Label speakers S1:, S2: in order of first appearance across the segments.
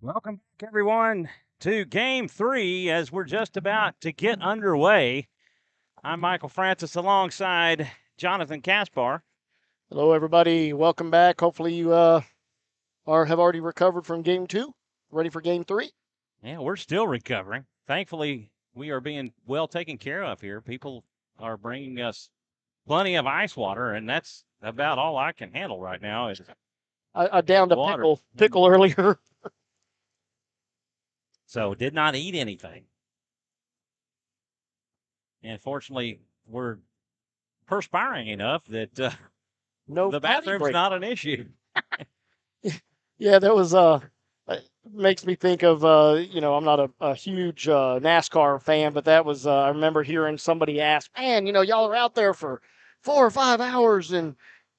S1: Welcome back, everyone, to Game 3 as we're just about to get underway. I'm Michael Francis alongside Jonathan Kaspar.
S2: Hello, everybody. Welcome back. Hopefully you have already recovered from Game 2, ready for Game 3.
S1: Yeah, we're still recovering. Thankfully, we are being well taken care of here. People are bringing us plenty of ice water, and that's about all I can handle right now is
S2: I downed a
S1: water.
S2: pickle earlier.
S1: So did not eat anything. And fortunately, we're perspiring enough that
S2: No
S1: the
S2: potty
S1: bathroom's
S2: break.
S1: not an issue.
S2: Yeah, that was makes me think of I'm not a huge NASCAR fan, but that was I remember hearing somebody ask, "Man, y'all are out there for 4 or 5 hours and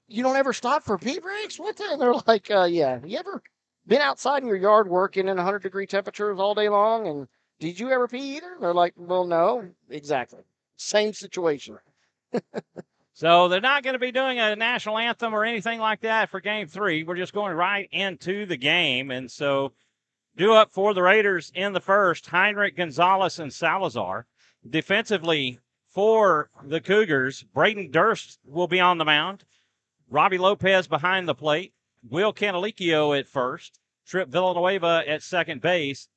S2: you don't ever stop for pee breaks? What the?" And they're like, "Yeah, you ever been outside in your yard working in 100-degree temperatures all day long? And did you ever pee either?" And they're like, "Well, no, exactly, same situation."
S1: So they're not going to be doing a national anthem or anything like that for Game 3. We're just going right into the game. And so due up for the Raiders in the first, Heinrich, Gonzalez, and Salazar. Defensively for the Cougars, Braden Durst will be on the mound. Robbie Lopez behind the plate. Will Canalicchio at first. Trip Villanueva at second base.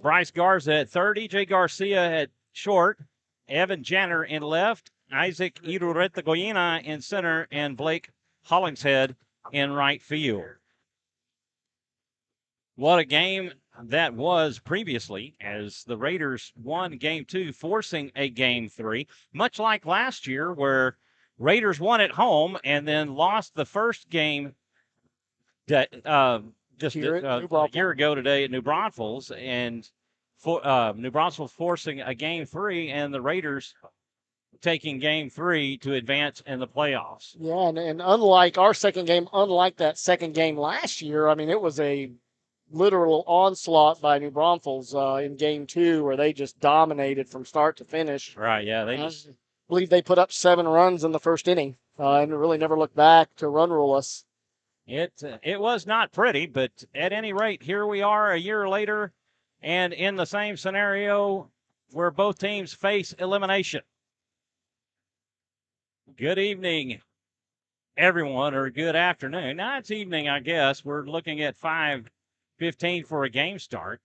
S1: Bryce Garza at third. EJ Garcia at short. Evan Janner in left. Isaac Irureta-Goyena in center. And Blake Hollingshead in right field. What a game that was previously as the Raiders won Game 2, forcing a Game 3, much like last year where Raiders won at home and then lost the first game just a year ago today at New Braunfels, and New Braunfels forcing a Game 3 and the Raiders taking Game 3 to advance in the playoffs.
S2: Yeah, and unlike our second game, unlike that second game last year, I mean, it was a literal onslaught by New Braunfels in Game 2 where they just dominated from start to finish.
S1: Right, yeah.
S2: I believe they put up 7 runs in the first inning and really never looked back to run rule us.
S1: It was not pretty, but at any rate, here we are a year later and in the same scenario where both teams face elimination. Good evening, everyone, or good afternoon. Now it's evening, I guess. We're looking at 5:15 for a game start.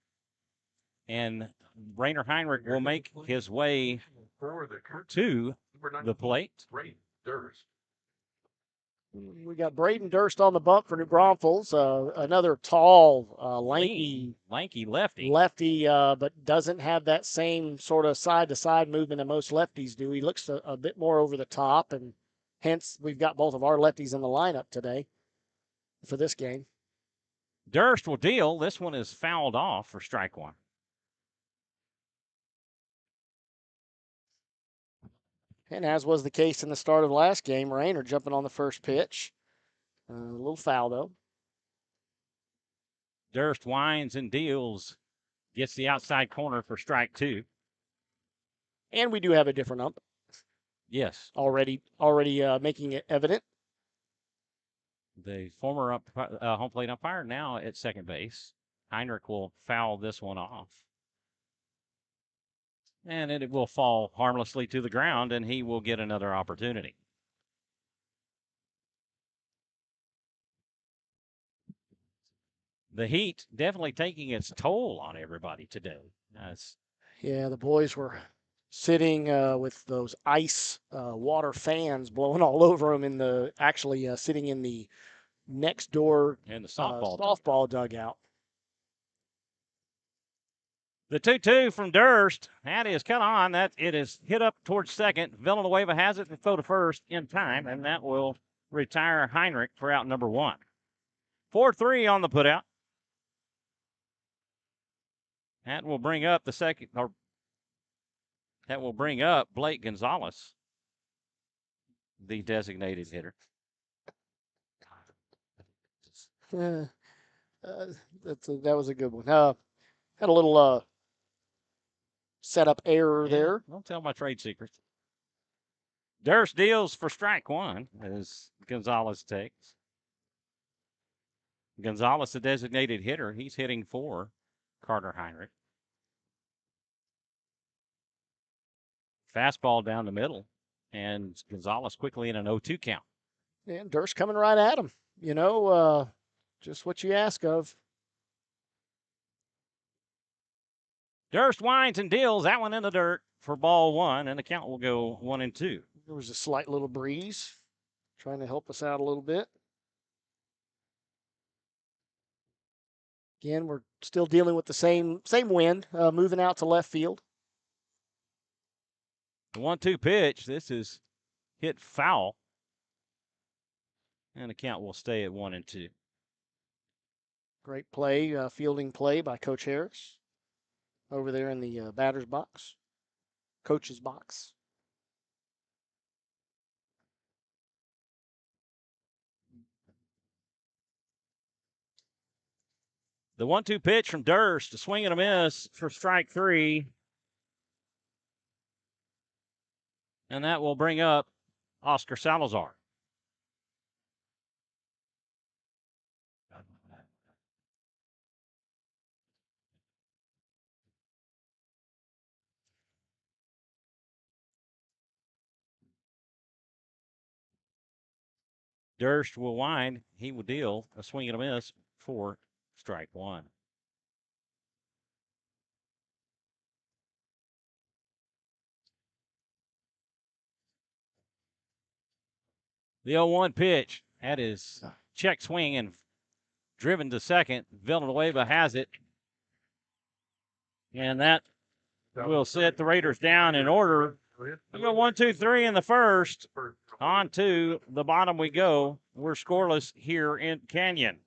S1: And Rainer Heinrich will make his way to the plate.
S2: We got Braden Durst on the bump for New Braunfels, another tall, lanky
S1: lefty,
S2: but doesn't have that same sort of side-to-side movement that most lefties do. He looks a bit more over the top, and hence we've got both of our lefties in the lineup today for this game.
S1: Durst will deal. This one is fouled off for strike one.
S2: And as was the case in the start of the last game, Rainer jumping on the first pitch. A little foul, though.
S1: Durst winds and deals. Gets the outside corner for strike two.
S2: And we do have a different ump.
S1: Yes.
S2: Already making it evident.
S1: The former home plate umpire now at second base. Heinrich will foul this one off. And it will fall harmlessly to the ground, and he will get another opportunity. The heat definitely taking its toll on everybody today.
S2: Yeah, the boys were sitting with those ice water fans blowing all over them sitting in the next door
S1: in the
S2: softball dugout.
S1: The 2-2 from Durst. That is cut on. It is hit up towards second. Villanueva has it to throw to first in time, and that will retire Heinrich for out number one. 4-3 on the putout. That will bring up Blake Gonzalez, the designated hitter.
S2: That was a good one. Had a little setup error there.
S1: Don't tell my trade secrets. Durst deals for strike one as Gonzalez takes. Gonzalez, the designated hitter, he's hitting for Carter Heinrich. Fastball down the middle, and Gonzalez quickly in an 0-2 count.
S2: And Durst coming right at him. Just what you ask of.
S1: Durst winds and deals that one in the dirt for ball one, and the count will go 1-2.
S2: There was a slight little breeze trying to help us out a little bit. Again, we're still dealing with the same wind moving out to left field.
S1: The 1-2 pitch. This is hit foul, and the count will stay at 1-2.
S2: Great play, fielding play by Coach Harris over there in the batter's box, coach's box.
S1: The 1-2 pitch from Durst, a swing and a miss for strike three. And that will bring up Oscar Salazar. Durst will wind. He will deal a swing and a miss for strike one. The 0-1 pitch. That is check swing and driven to second. Villanueva has it. And that will set the Raiders down in order. We go 1, 2, 3 in the first. On to the bottom we go. We're scoreless here in Canyon.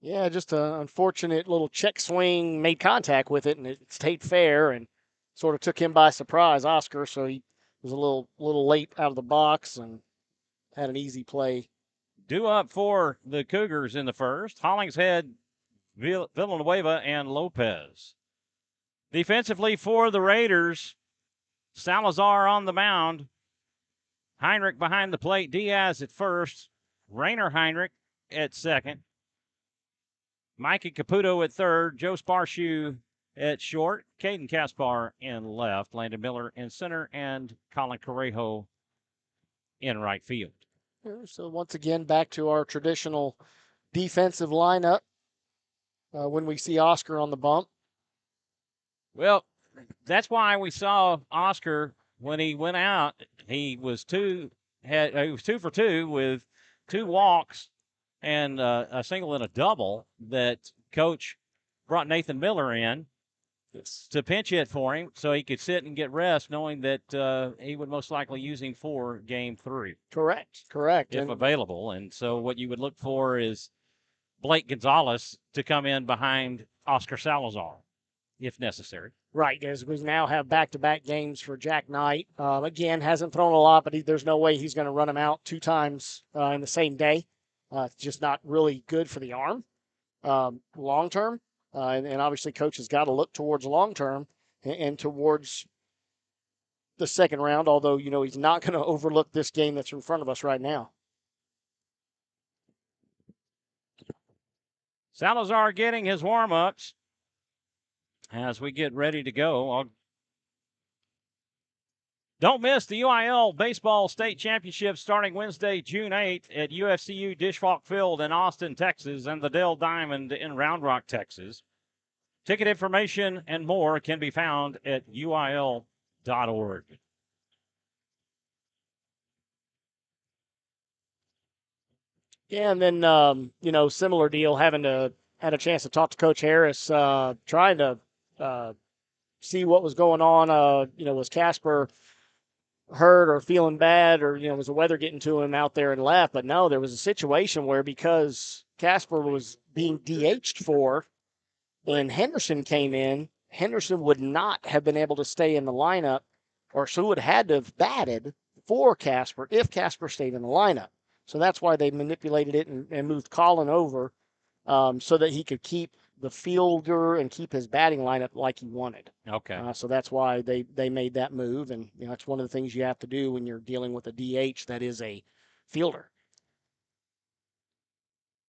S2: Yeah, just an unfortunate little check swing, made contact with it, and it stayed fair and sort of took him by surprise, Oscar. So he was a little late out of the box and had an easy play.
S1: Due up for the Cougars in the first. Hollingshead, Villanueva, and Lopez. Defensively for the Raiders, Salazar on the mound. Heinrich behind the plate. Diaz at first. Rainer Heinrich at second. Mikey Caputo at third. Joe Sparshoe at short. Caden Kaspar in left. Landon Miller in center. And Colin Correjo in right field.
S2: So once again, back to our traditional defensive lineup when we see Oscar on the bump.
S1: Well, that's why we saw Oscar when he went out. He was 2 for 2 with 2 walks and a single and a double that Coach brought Nathan Miller in to pinch hit for him so he could sit and get rest, knowing that he would most likely use him for game 3.
S2: Correct.
S1: If available. And so what you would look for is Blake Gonzalez to come in behind Oscar Salazar, if necessary.
S2: Right, as we now have back-to-back games for Jack Knight. Again, hasn't thrown a lot, but there's no way he's going to run him out 2 times in the same day. It's just not really good for the arm long-term. And obviously, Coach has got to look towards long-term and towards the second round, although, he's not going to overlook this game that's in front of us right now.
S1: Salazar getting his warm-ups as we get ready to go. Don't miss the UIL Baseball State Championship starting Wednesday, June 8th at UFCU Dishwalk Field in Austin, Texas, and the Dell Diamond in Round Rock, Texas. Ticket information and more can be found at uil.org.
S2: Yeah, and then, similar deal, had a chance to talk to Coach Harris, trying to see what was going on. Was Kaspar hurt or feeling bad, or was the weather getting to him out there and left? But no, there was a situation where because Kaspar was being DH'd for, and Henderson came in, Henderson would not have been able to stay in the lineup, or so would have had to have batted for Kaspar if Kaspar stayed in the lineup. So that's why they manipulated it and moved Colin over so that he could keep the fielder and keep his batting lineup like he wanted.
S1: Okay.
S2: So that's why they made that move, and that's one of the things you have to do when you're dealing with a DH that is a fielder.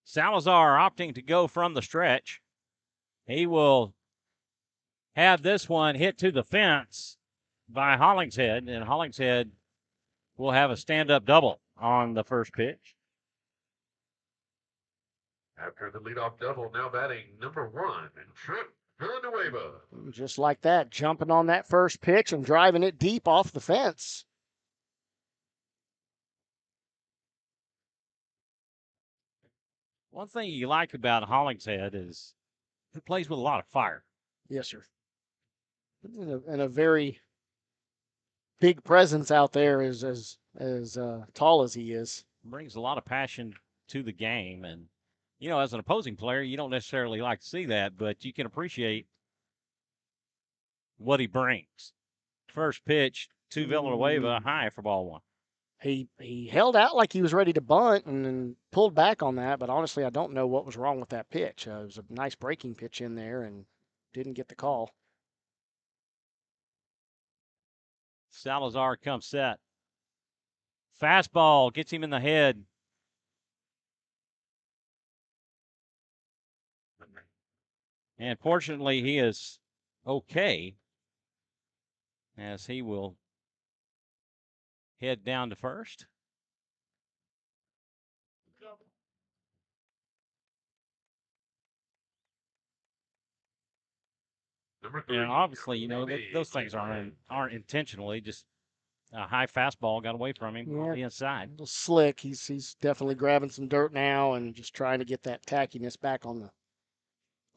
S1: Salazar opting to go from the stretch. He will have this one hit to the fence by Hollingshead, and Hollingshead will have a stand-up double on the first pitch.
S3: After the leadoff double, now batting number 1, Trent Villanueva.
S2: Just like that, jumping on that first pitch and driving it deep off the fence.
S1: One thing you like about Hollingshead is he plays with a lot of fire.
S2: Yes, sir. And a very big presence out there as tall as he is.
S1: Brings a lot of passion to the game. And, you know, as an opposing player, you don't necessarily like to see that, but you can appreciate what he brings. First pitch to Villanueva, high for ball 1.
S2: He held out like he was ready to bunt and then pulled back on that, but honestly, I don't know what was wrong with that pitch. It was a nice breaking pitch in there and didn't get the call.
S1: Salazar comes set. Fastball gets him in the head. And fortunately, he is okay as he will head down to first.
S3: Number 3.
S1: And obviously, you know, those things aren't intentionally. Just a high fastball got away from him on the inside.
S2: A little slick. He's definitely grabbing some dirt now and just trying to get that tackiness back on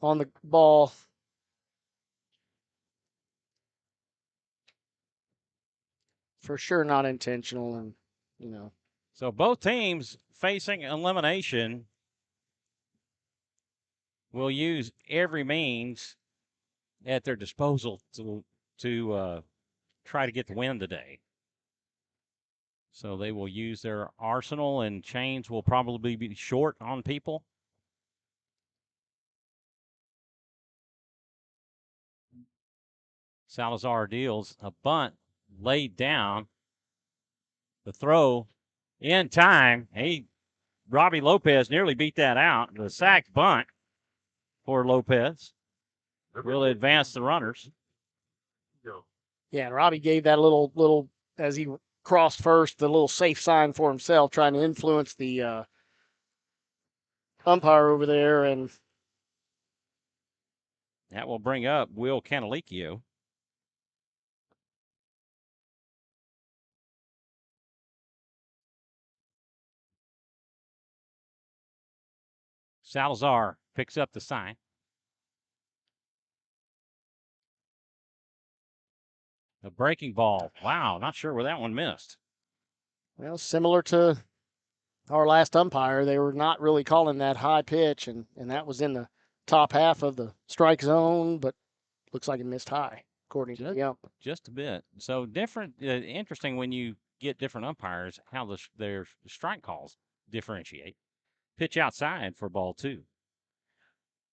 S2: the ball. For sure not intentional, and you know.
S1: So both teams facing elimination will use every means at their disposal to try to get the win today. So they will use their arsenal, and chains will probably be short on people. Salazar deals a bunt laid down. The throw in time. Robbie Lopez nearly beat that out. The sack bunt for Lopez will advance the runners.
S2: Yeah, and Robbie gave that little as he crossed first, the little safe sign for himself, trying to influence the umpire over there, and
S1: that will bring up Will Canalicchio. Salazar picks up the sign. A breaking ball. Wow, not sure where that one missed.
S2: Well, similar to our last umpire, they were not really calling that high pitch, and that was in the top half of the strike zone, but looks like it missed high, according to the ump.
S1: Just a bit. So different, interesting when you get different umpires, how their strike calls differentiate. Pitch outside for ball 2.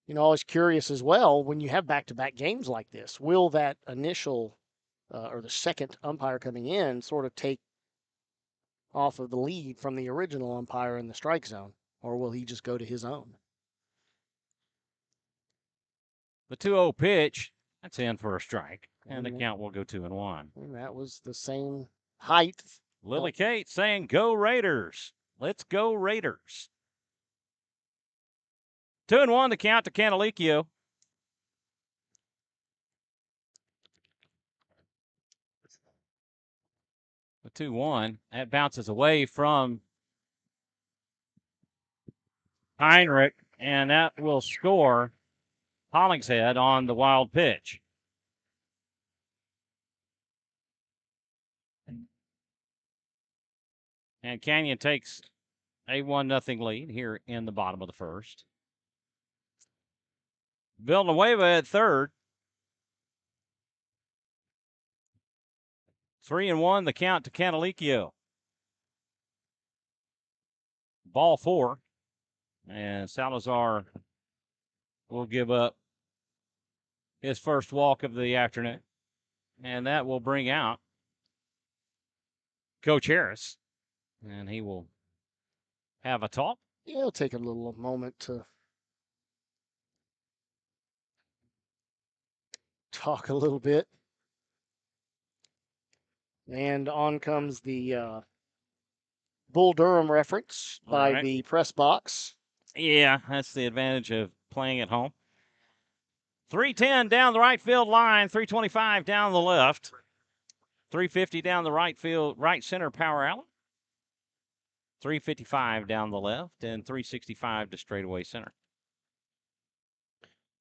S2: You know, I was curious as well, when you have back-to-back games like this, will that initial or the second umpire coming in sort of take off of the lead from the original umpire in the strike zone, or will he just go to his own?
S1: The 2-0 pitch, that's in for a strike, and the count will go 2-1.
S2: And that was the same height.
S1: Lily Kate saying, "Go Raiders. Let's go Raiders." 2-1 the count to Canalicchio. The 2-1. That bounces away from Heinrich, and that will score Hollingshead on the wild pitch. And Canyon takes a 1-0 lead here in the bottom of the first. Villanueva at third. 3-1 the count to Canalicchio. Ball 4. And Salazar will give up his first walk of the afternoon. And that will bring out Coach Harris. And he will have a talk
S2: Yeah, it'll take a little moment to talk a little bit. And on comes the Bull Durham reference
S1: All
S2: by
S1: right.
S2: the press box.
S1: Yeah, that's the advantage of playing at home. 310 down the right field line, 325 down the left, 350 down the right center power alley, 355 down the left, and 365 to straightaway center.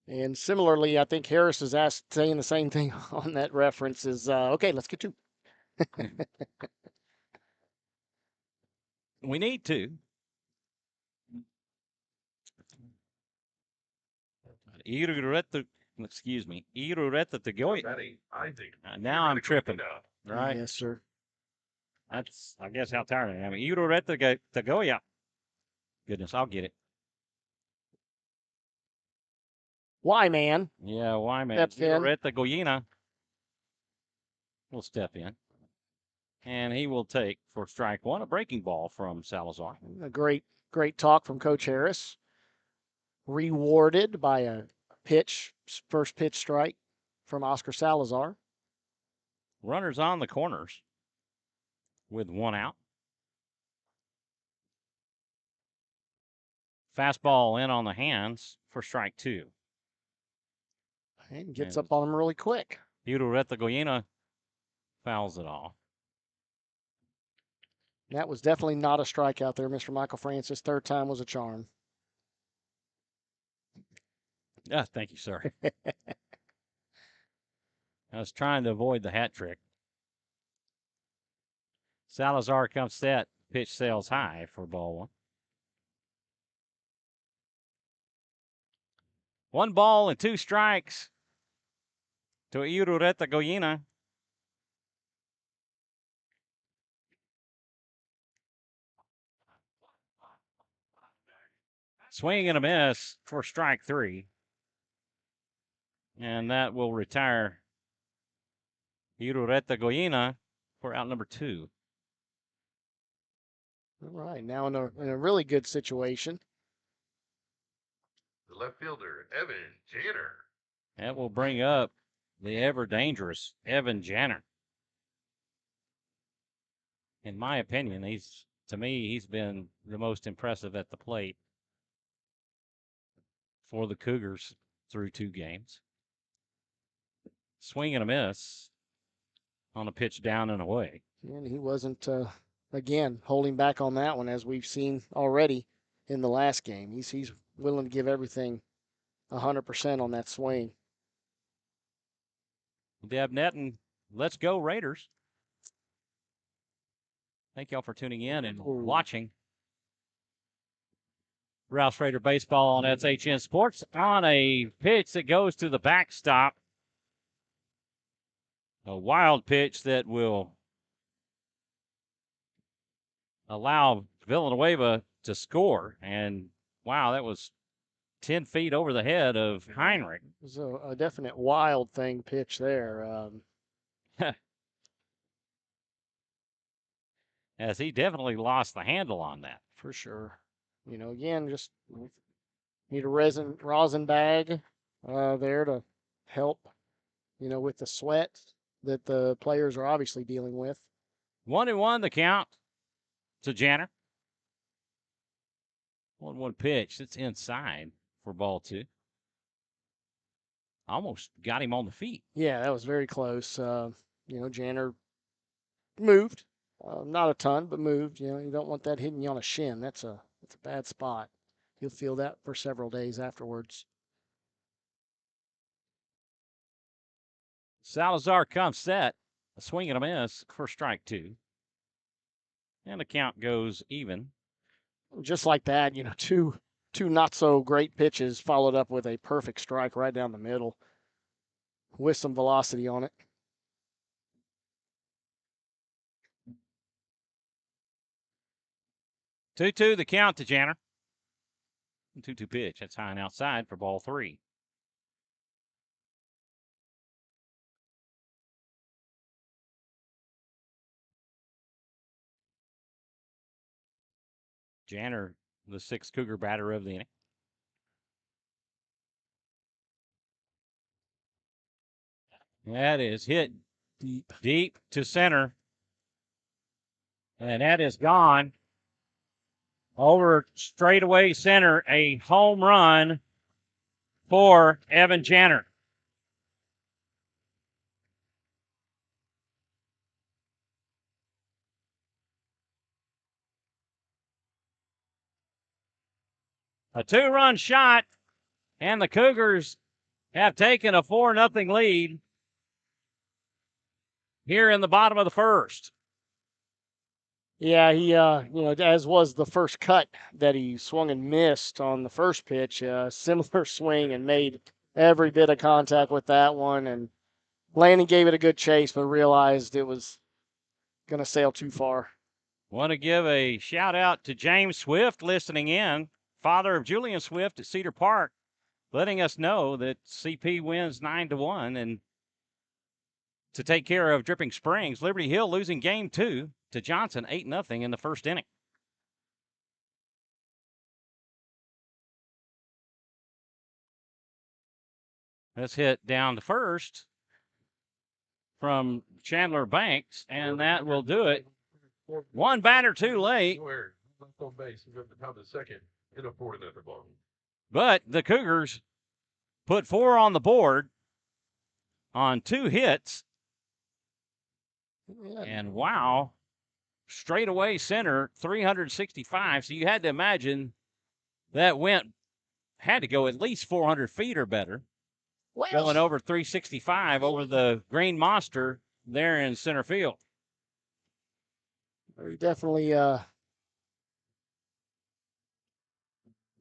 S2: And similarly, I think Harris is saying the same thing on that reference is, okay, let's get to.
S1: We need to. Excuse me.
S3: Batting, I think.
S1: Now I'm tripping. Right?
S2: Yes, sir.
S1: That's, I guess, how tired I am. Tagoya. Goodness, I'll get it.
S2: Why, man?
S1: Yeah, why, man?
S2: Steps in.
S1: Irureta Goyena will step in. And he will take, for strike one, a breaking ball from Salazar.
S2: A great talk from Coach Harris. Rewarded by a first pitch strike from Oscar Salazar.
S1: Runners on the corners with one out. Fastball in on the hands for strike two.
S2: And gets up on him really quick.
S1: Irureta Goyena fouls it off.
S2: That was definitely not a strikeout there, Mr. Michael Francis. Third time was a charm.
S1: Thank you, sir. I was trying to avoid the hat trick. Salazar comes set. Pitch sails high for ball one. 1 ball and 2 strikes to Irureta Goyena. Swing and a miss for strike 3. And that will retire Irureta Goyena for out number 2.
S2: All right, now in a really good situation.
S3: The left fielder, Evan Janner.
S1: That will bring up the ever dangerous Evan Janner. In my opinion, he's been the most impressive at the plate for the Cougars through 2 games. Swing and a miss on a pitch down and away.
S2: And he wasn't, again, holding back on that one as we've seen already in the last game. He's willing to give everything 100% on that swing.
S1: Deb Netton, let's go Raiders. Thank y'all for tuning in and watching Rouse Raider Baseball on SHN Sports on a pitch that goes to the backstop. A wild pitch that will allow Villanueva to score. And, wow, that was 10 feet over the head of Heinrich.
S2: It was a definite wild thing pitch there.
S1: As he definitely lost the handle on that.
S2: For sure. You know, again, just need a rosin bag there to help, with the sweat that the players are obviously dealing with.
S1: 1-1 the count to Janner. 1-1 pitch. It's inside for ball 2. Almost got him on the feet.
S2: Yeah, that was very close. Janner moved. Not a ton, but moved. You don't want that hitting you on a shin. That's a bad spot. You'll feel that for several days afterwards.
S1: Salazar comes set. A swing and a miss for strike 2. And the count goes even.
S2: Just like that, two not so great pitches followed up with a perfect strike right down the middle with some velocity on it.
S1: 2-2 the count to Janner. 2-2 pitch. That's high and outside for ball 3. Janner the sixth Cougar batter of the inning. That is hit deep to center. And that is gone. Over straightaway center, a home run for Evan Janner. A 2-run shot, and the Cougars have taken a 4-0 lead here in the bottom of the first.
S2: Yeah, he, as was the first cut that he swung and missed on the first pitch, similar swing and made every bit of contact with that one. And Landon gave it a good chase, but realized it was going to sail too far.
S1: Want to give a shout out to James Swift listening in, father of Julian Swift at Cedar Park, letting us know that CP wins 9-1 and to take care of Dripping Springs. Liberty Hill losing game 2 to Johnson 8-0 in the first inning. Let's hit down to first from Chandler Banks, and that will do it. One batter too late.
S3: Left on base. He's at the top of the second in a 4-0 ball.
S1: But the Cougars put 4 on the board on 2 hits. And wow, straightaway center, 365. So you had to imagine that had to go at least 400 feet or better.
S2: Well,
S1: Going over 365 over the Green Monster there in center field.
S2: he definitely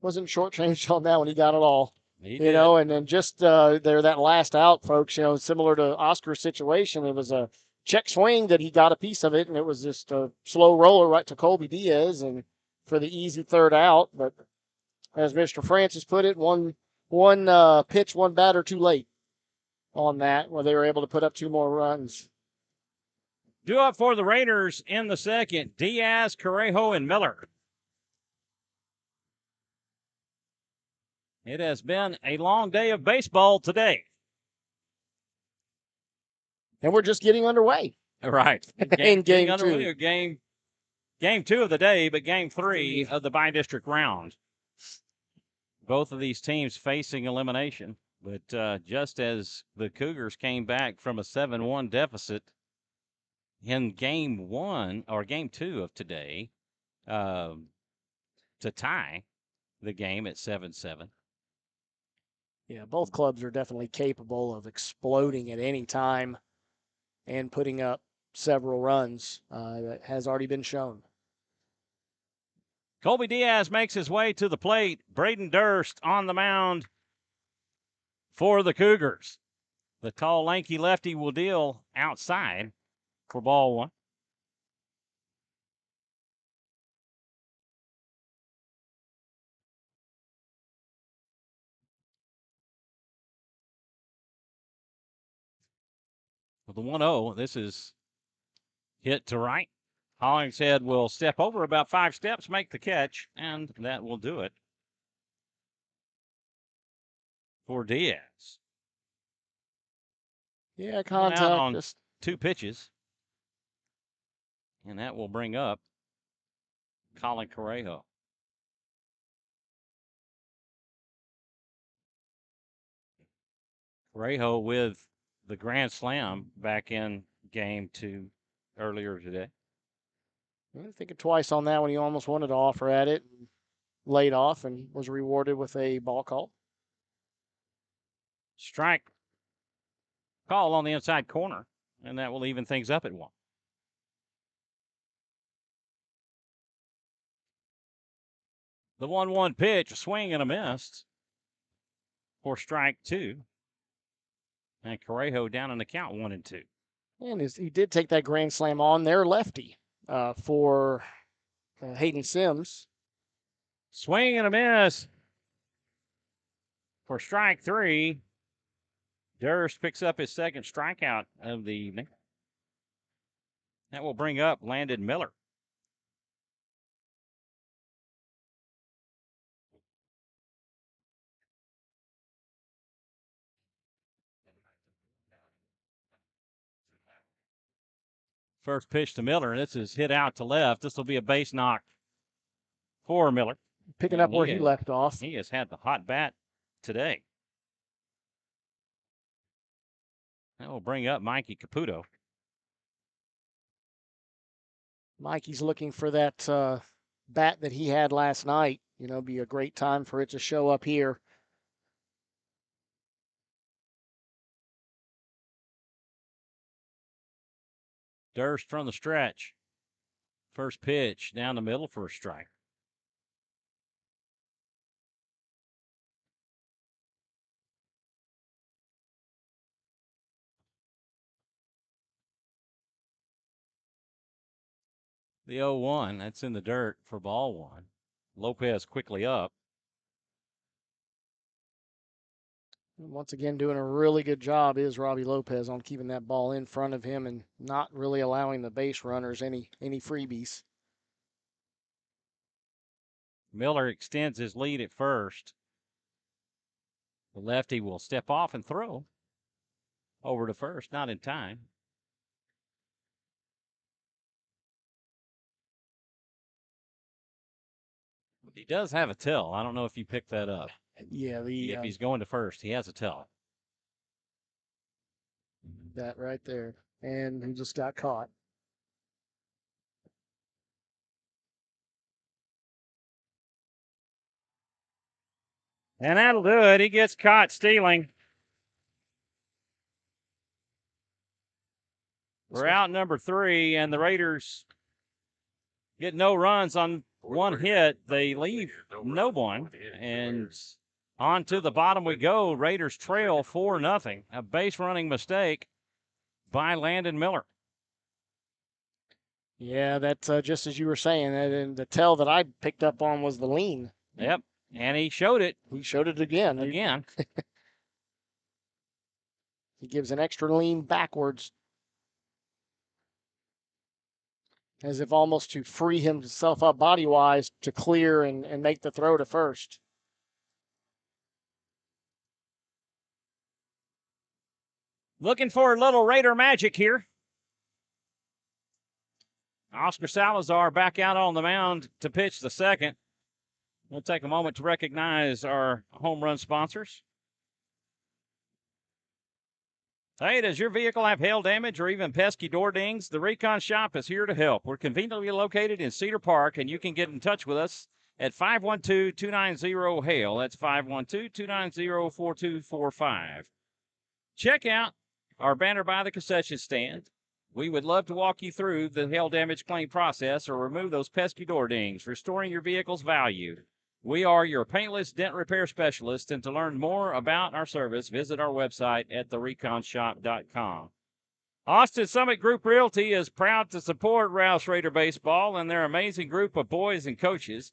S2: wasn't shortchanged on that one. He got it all.
S1: He
S2: did. And then just that last out, folks, similar to Oscar's situation, it was a check swing that he got a piece of it, and it was just a slow roller right to Colby Diaz and for the easy third out. But as Mr. Francis put it, one pitch, one batter too late on that, where they were able to put up 2 more runs.
S1: Due up for the Raiders in the second, Diaz, Correjo, and Miller. It has been a long day of baseball today.
S2: And we're just getting underway.
S1: Right.
S2: In game 2.
S1: Game 2 of the day, but game 3 of the bi-district round. Both of these teams facing elimination. But just as the Cougars came back from a 7-1 deficit in game 1 or game 2 of today to tie the game at 7-7.
S2: Yeah, both clubs are definitely capable of exploding at any time and putting up several runs. That has already been shown.
S1: Colby Diaz makes his way to the plate. Braden Durst on the mound for the Cougars. The tall, lanky lefty will deal outside for ball 1. With the 1-0, this is hit to right. Hollingshead will step over about 5 steps, make the catch, and that will do it for Diaz.
S2: Yeah, contact
S1: on
S2: just
S1: 2 pitches. And that will bring up Colin Correjo. Correjo with the grand slam back in game 2 earlier today.
S2: I'm thinking twice on that one. He almost wanted to offer at it, and laid off, and was rewarded with a ball call.
S1: Strike call on the inside corner, and that will even things up at 1. The 1-1 pitch, a swing and a miss for strike 2. And Correjo down in the count 1-2.
S2: And he did take that grand slam on their lefty for Hayden Sims.
S1: Swing and a miss for strike 3. Durst picks up his second strikeout of the evening. That will bring up Landon Miller. First pitch to Miller, and this is hit out to left. This will be a base knock for Miller.
S2: Picking up where he left off.
S1: He has had the hot bat today. That will bring up Mikey Caputo.
S2: Mikey's looking for that bat that he had last night. You know, be a great time for it to show up here.
S1: Durst from the stretch. First pitch down the middle for a strike. The 0-1, that's in the dirt for ball one. Lopez quickly up.
S2: Once again, doing a really good job is Robbie Lopez on keeping that ball in front of him and not really allowing the base runners any freebies.
S1: Miller extends his lead at first. The lefty will step off and throw over to first, not in time. He does have a tell. I don't know if you picked that up.
S2: Yeah,
S1: if he's going to first, he has a tell.
S2: That right there. And he just got caught.
S1: And that'll do it. He gets caught stealing. We're out number 3, and the Raiders get no runs on one hit. They leave no one, and on to the bottom we go. Raiders trail 4-0. A base running mistake by Landon Miller.
S2: Yeah, that's just as you were saying. And the tell that I picked up on was the lean.
S1: Yep, and he showed it.
S2: He showed it again. He gives an extra lean backwards, as if almost to free himself up body-wise to clear and make the throw to first.
S1: Looking for a little Raider magic here. Oscar Salazar back out on the mound to pitch the second. We'll take a moment to recognize our home run sponsors. Hey, does your vehicle have hail damage or even pesky door dings? The Recon Shop is here to help. We're conveniently located in Cedar Park, and you can get in touch with us at 512-290-HAIL. That's 512-290-4245. Check out our banner by the concession stand. We would love to walk you through the hail damage claim process or remove those pesky door dings, restoring your vehicle's value. We are your paintless dent repair specialist, and to learn more about our service, visit our website at thereconshop.com. Austin Summit Group Realty is proud to support Rouse Raider Baseball and their amazing group of boys and coaches.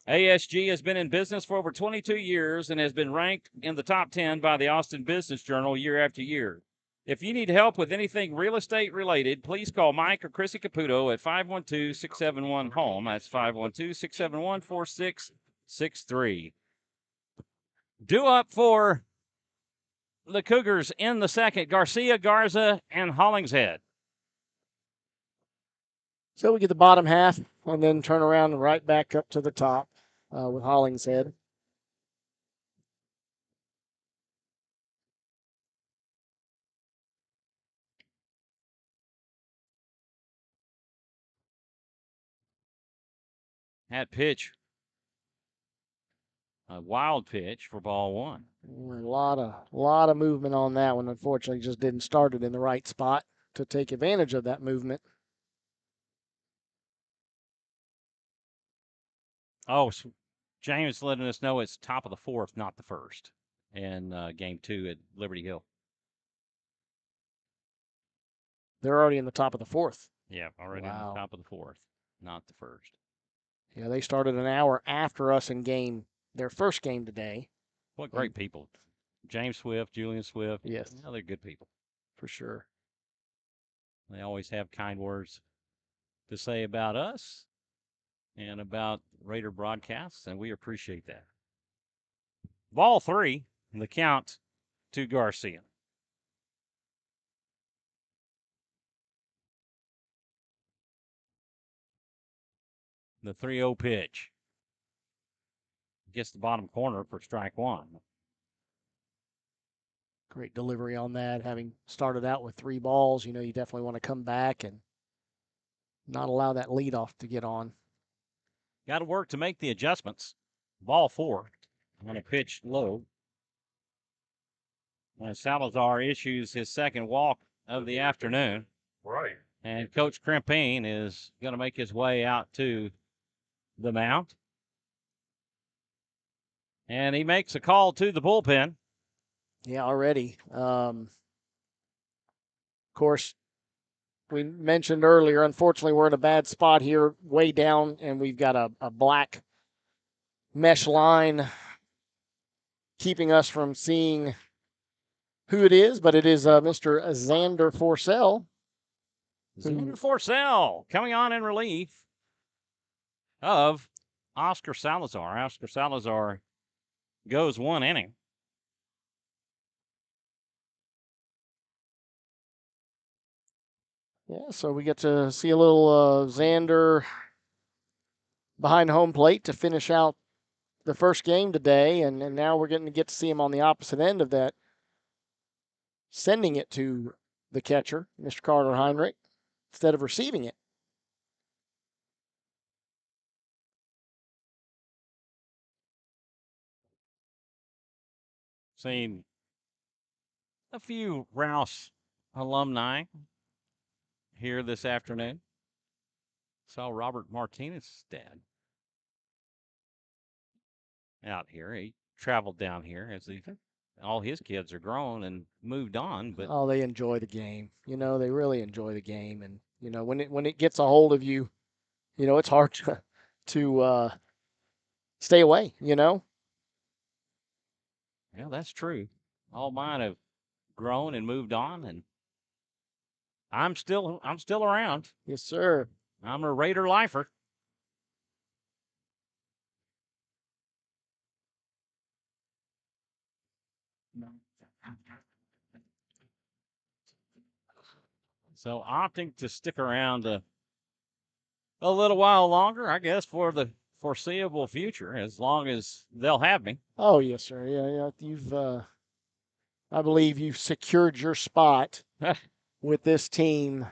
S1: ASG has been in business for over 22 years and has been ranked in the top 10 by the Austin Business Journal year after year. If you need help with anything real estate related, please call Mike or Chrissy Caputo at 512-671-HOME. That's 512-671-4663. Due up for the Cougars in the second, Garcia, Garza, and Hollingshead.
S2: So we get the bottom half and then turn around and right back up to the top with Hollingshead.
S1: That pitch, a wild pitch for ball one.
S2: A lot of movement on that one. Unfortunately, just didn't start it in the right spot to take advantage of that movement.
S1: Oh, James letting us know it's top of the fourth, not the first, in game 2 at Liberty Hill.
S2: They're already in the top of the fourth.
S1: Yeah, already in the top of the fourth, not the first.
S2: Yeah, they started an hour after us in their first game today.
S1: What great people. James Swift, Julian Swift.
S2: Yes.
S1: They're good people.
S2: For sure.
S1: They always have kind words to say about us and about Raider broadcasts, and we appreciate that. Ball 3, the count to Garcia. The 3-0 pitch. Gets the bottom corner for strike one.
S2: Great delivery on that. Having started out with 3 balls, you definitely want to come back and not allow that leadoff to get on.
S1: Got to work to make the adjustments. Ball 4 on a pitch low. And Salazar issues his second walk of the afternoon.
S3: Right.
S1: And Coach Crimpine is going to make his way out to the mound. And he makes a call to the bullpen.
S2: Yeah, already. Of course, we mentioned earlier, unfortunately, we're in a bad spot here, way down, and we've got a black mesh line keeping us from seeing who it is, but it is Mr. Xander Forcell.
S1: Xander Forcell coming on in relief of Oscar Salazar. Oscar Salazar goes 1 inning.
S2: Yeah, so we get to see a little Xander behind home plate to finish out the first game today, and now we're getting to get to see him on the opposite end of that, sending it to the catcher, Mr. Carter Heinrich, instead of receiving it.
S1: Seen a few Rouse alumni here this afternoon. Saw Robert Martinez's dad out here. He traveled down here as all his kids are grown and moved on. But
S2: oh, they enjoy the game. They really enjoy the game, and when it gets a hold of you, it's hard to stay away.
S1: Yeah, that's true. All mine have grown and moved on, and I'm still around.
S2: Yes, sir.
S1: I'm a Raider lifer. So opting to stick around a little while longer, I guess, for the foreseeable future, as long as they'll have me.
S2: Oh, yes, sir. Yeah. I believe you've secured your spot with this team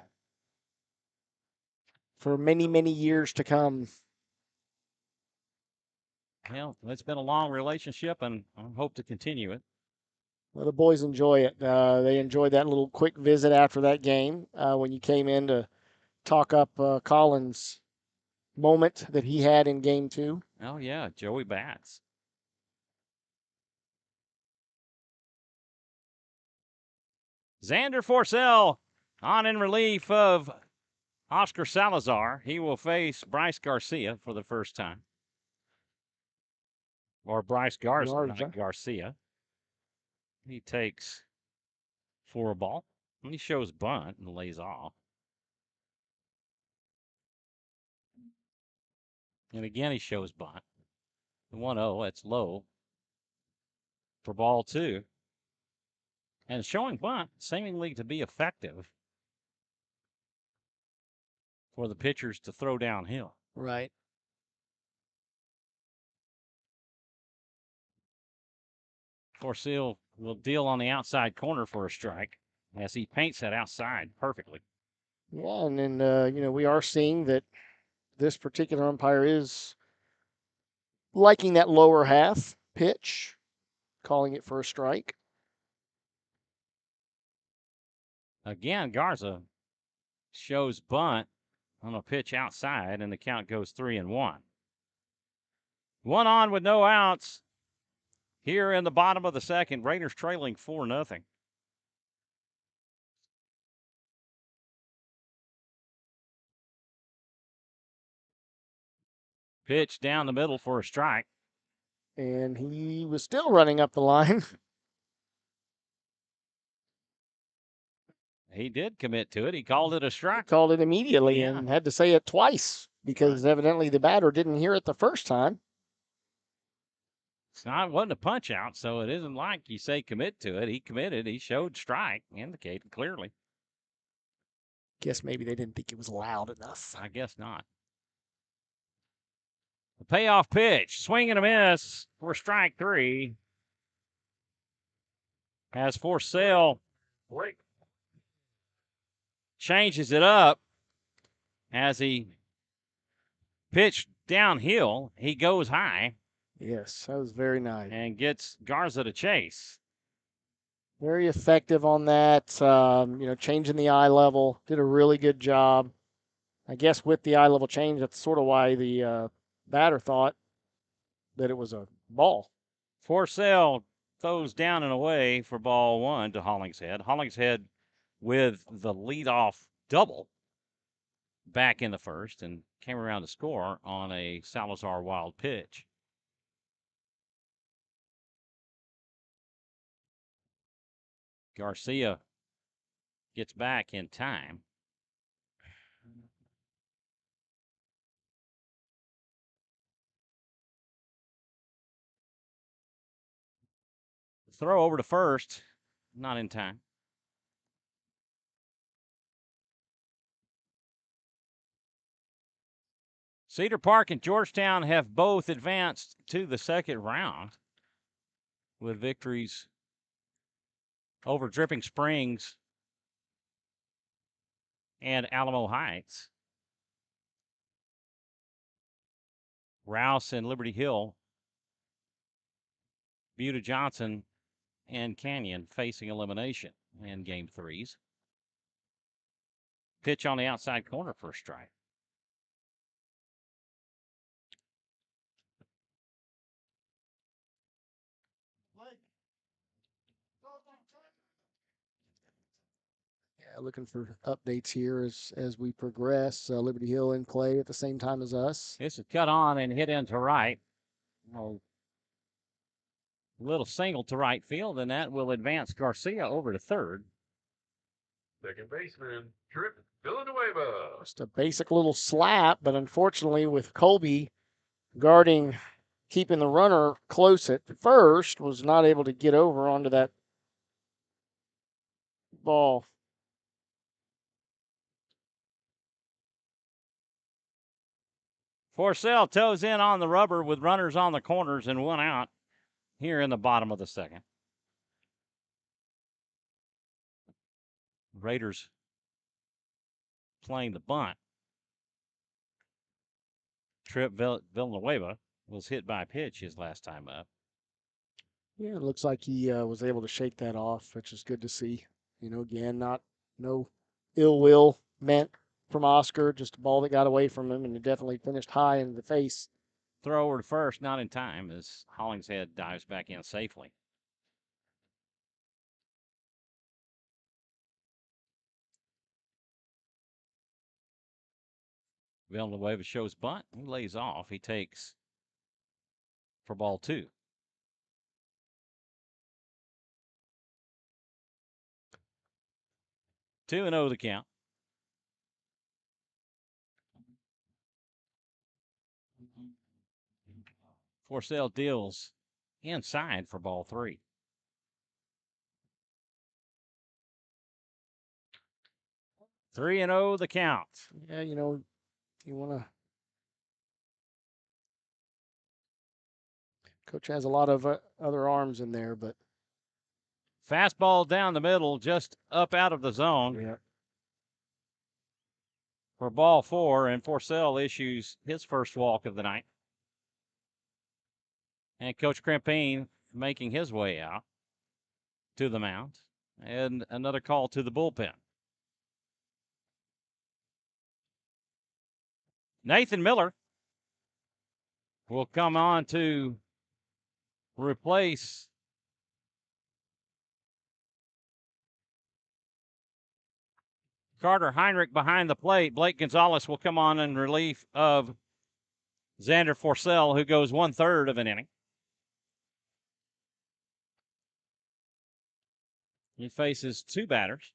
S2: for many, many years to come.
S1: Well, it's been a long relationship, and I hope to continue it.
S2: Well, the boys enjoy it. They enjoyed that little quick visit after that game when you came in to talk up Collins' moment that he had in Game 2.
S1: Oh, yeah, Joey Bats. Xander Forcell on in relief of Oscar Salazar. He will face Bryce Garcia for the first time. Or Bryce Garza, not Garcia. He takes for a ball. And he shows bunt and lays off. And again, he shows bunt. The 1-0, that's low for ball 2. And showing bunt seemingly to be effective for the pitchers to throw downhill.
S2: Right.
S1: Forcell will deal on the outside corner for a strike as he paints that outside perfectly.
S2: Yeah, and then, we are seeing that this particular umpire is liking that lower half pitch, calling it for a strike.
S1: Again, Garza shows bunt on a pitch outside, and the count goes 3-1. 1 on with no outs here in the bottom of the second. Raiders trailing 4-0. Pitch down the middle for a strike.
S2: And he was still running up the line.
S1: He did commit to it. He called it a strike.
S2: Called it immediately and had to say it twice because evidently the batter didn't hear it the first time.
S1: It wasn't a punch out, so it isn't like you say commit to it. He committed. He showed strike, indicated clearly.
S2: Guess maybe they didn't think it was loud enough.
S1: I guess not. The payoff pitch, swing and a miss for strike 3. As Forsell
S3: Blake.
S1: changes it up as he pitched downhill, he goes high.
S2: Yes, that was very nice.
S1: And gets Garza to chase.
S2: Very effective on that, changing the eye level. Did a really good job. I guess with the eye level change, that's sort of why the batter thought that it was a ball.
S1: Forsell throws down and away for ball 1 to Hollingshead. Hollingshead with the leadoff double back in the first and came around to score on a Salazar wild pitch. Garcia gets back in time. Throw over to first, not in time. Cedar Park and Georgetown have both advanced to the second round with victories over Dripping Springs and Alamo Heights. Rouse and Liberty Hill, Buda Johnson and Canyon facing elimination in game 3s. Pitch on the outside corner for a strike.
S2: Yeah, looking for updates here as we progress. Liberty Hill in play at the same time as us.
S1: This is cut on and hit into right. A little single to right field, and that will advance Garcia over to third.
S3: Second baseman, Trip Villanueva.
S2: Just a basic little slap, but unfortunately with Colby guarding, keeping the runner close at first, was not able to get over onto that ball.
S1: Forsell toes in on the rubber with runners on the corners and 1 out here in the bottom of the second. Raiders playing the bunt. Trip Villanueva was hit by a pitch his last time up.
S2: Yeah, it looks like he was able to shake that off, which is good to see. Again, no ill will meant from Oscar, just a ball that got away from him, and it definitely finished high in the face.
S1: Throw over to first, not in time, as Hollingshead dives back in safely. Villanueva shows bunt. He lays off. He takes for ball 2. 2-0 the count. Forsell deals inside for ball 3. 3-0 the count.
S2: Yeah, you want to. Coach has a lot of other arms in there, but.
S1: Fastball down the middle, just up out of the zone.
S2: Yeah.
S1: For ball 4, and Forsell issues his first walk of the night. And Coach Krempine making his way out to the mound. And another call to the bullpen. Nathan Miller will come on to replace Carter Heinrich behind the plate. Blake Gonzalez will come on in relief of Xander Forsell, who goes 1/3 of an inning. He faces 2 batters.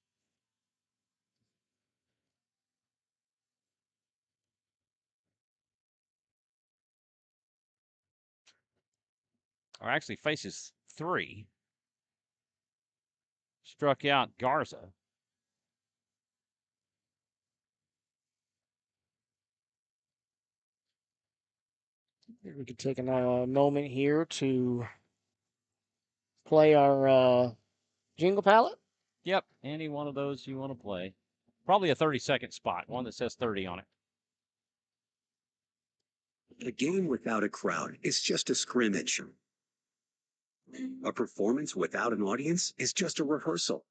S1: Or actually faces 3. Struck out Garza.
S2: We could take a moment here to play our jingle palette.
S1: Yep, any one of those you want to play. Probably a 30-second spot, one that says 30 on it.
S4: A game without a crowd is just a scrimmage. A performance without an audience is just a rehearsal.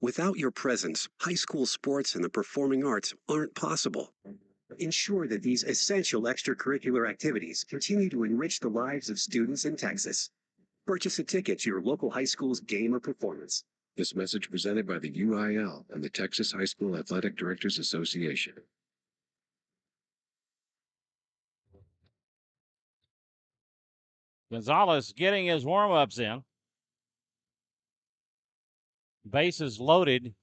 S4: Without your presence, high school sports and the performing arts aren't possible. Ensure that these essential extracurricular activities continue to enrich the lives of students in Texas. Purchase a ticket to your local high school's game or performance.
S5: This message presented by the UIL and the Texas High School Athletic Directors Association.
S1: Gonzalez getting his warm-ups in. Bases loaded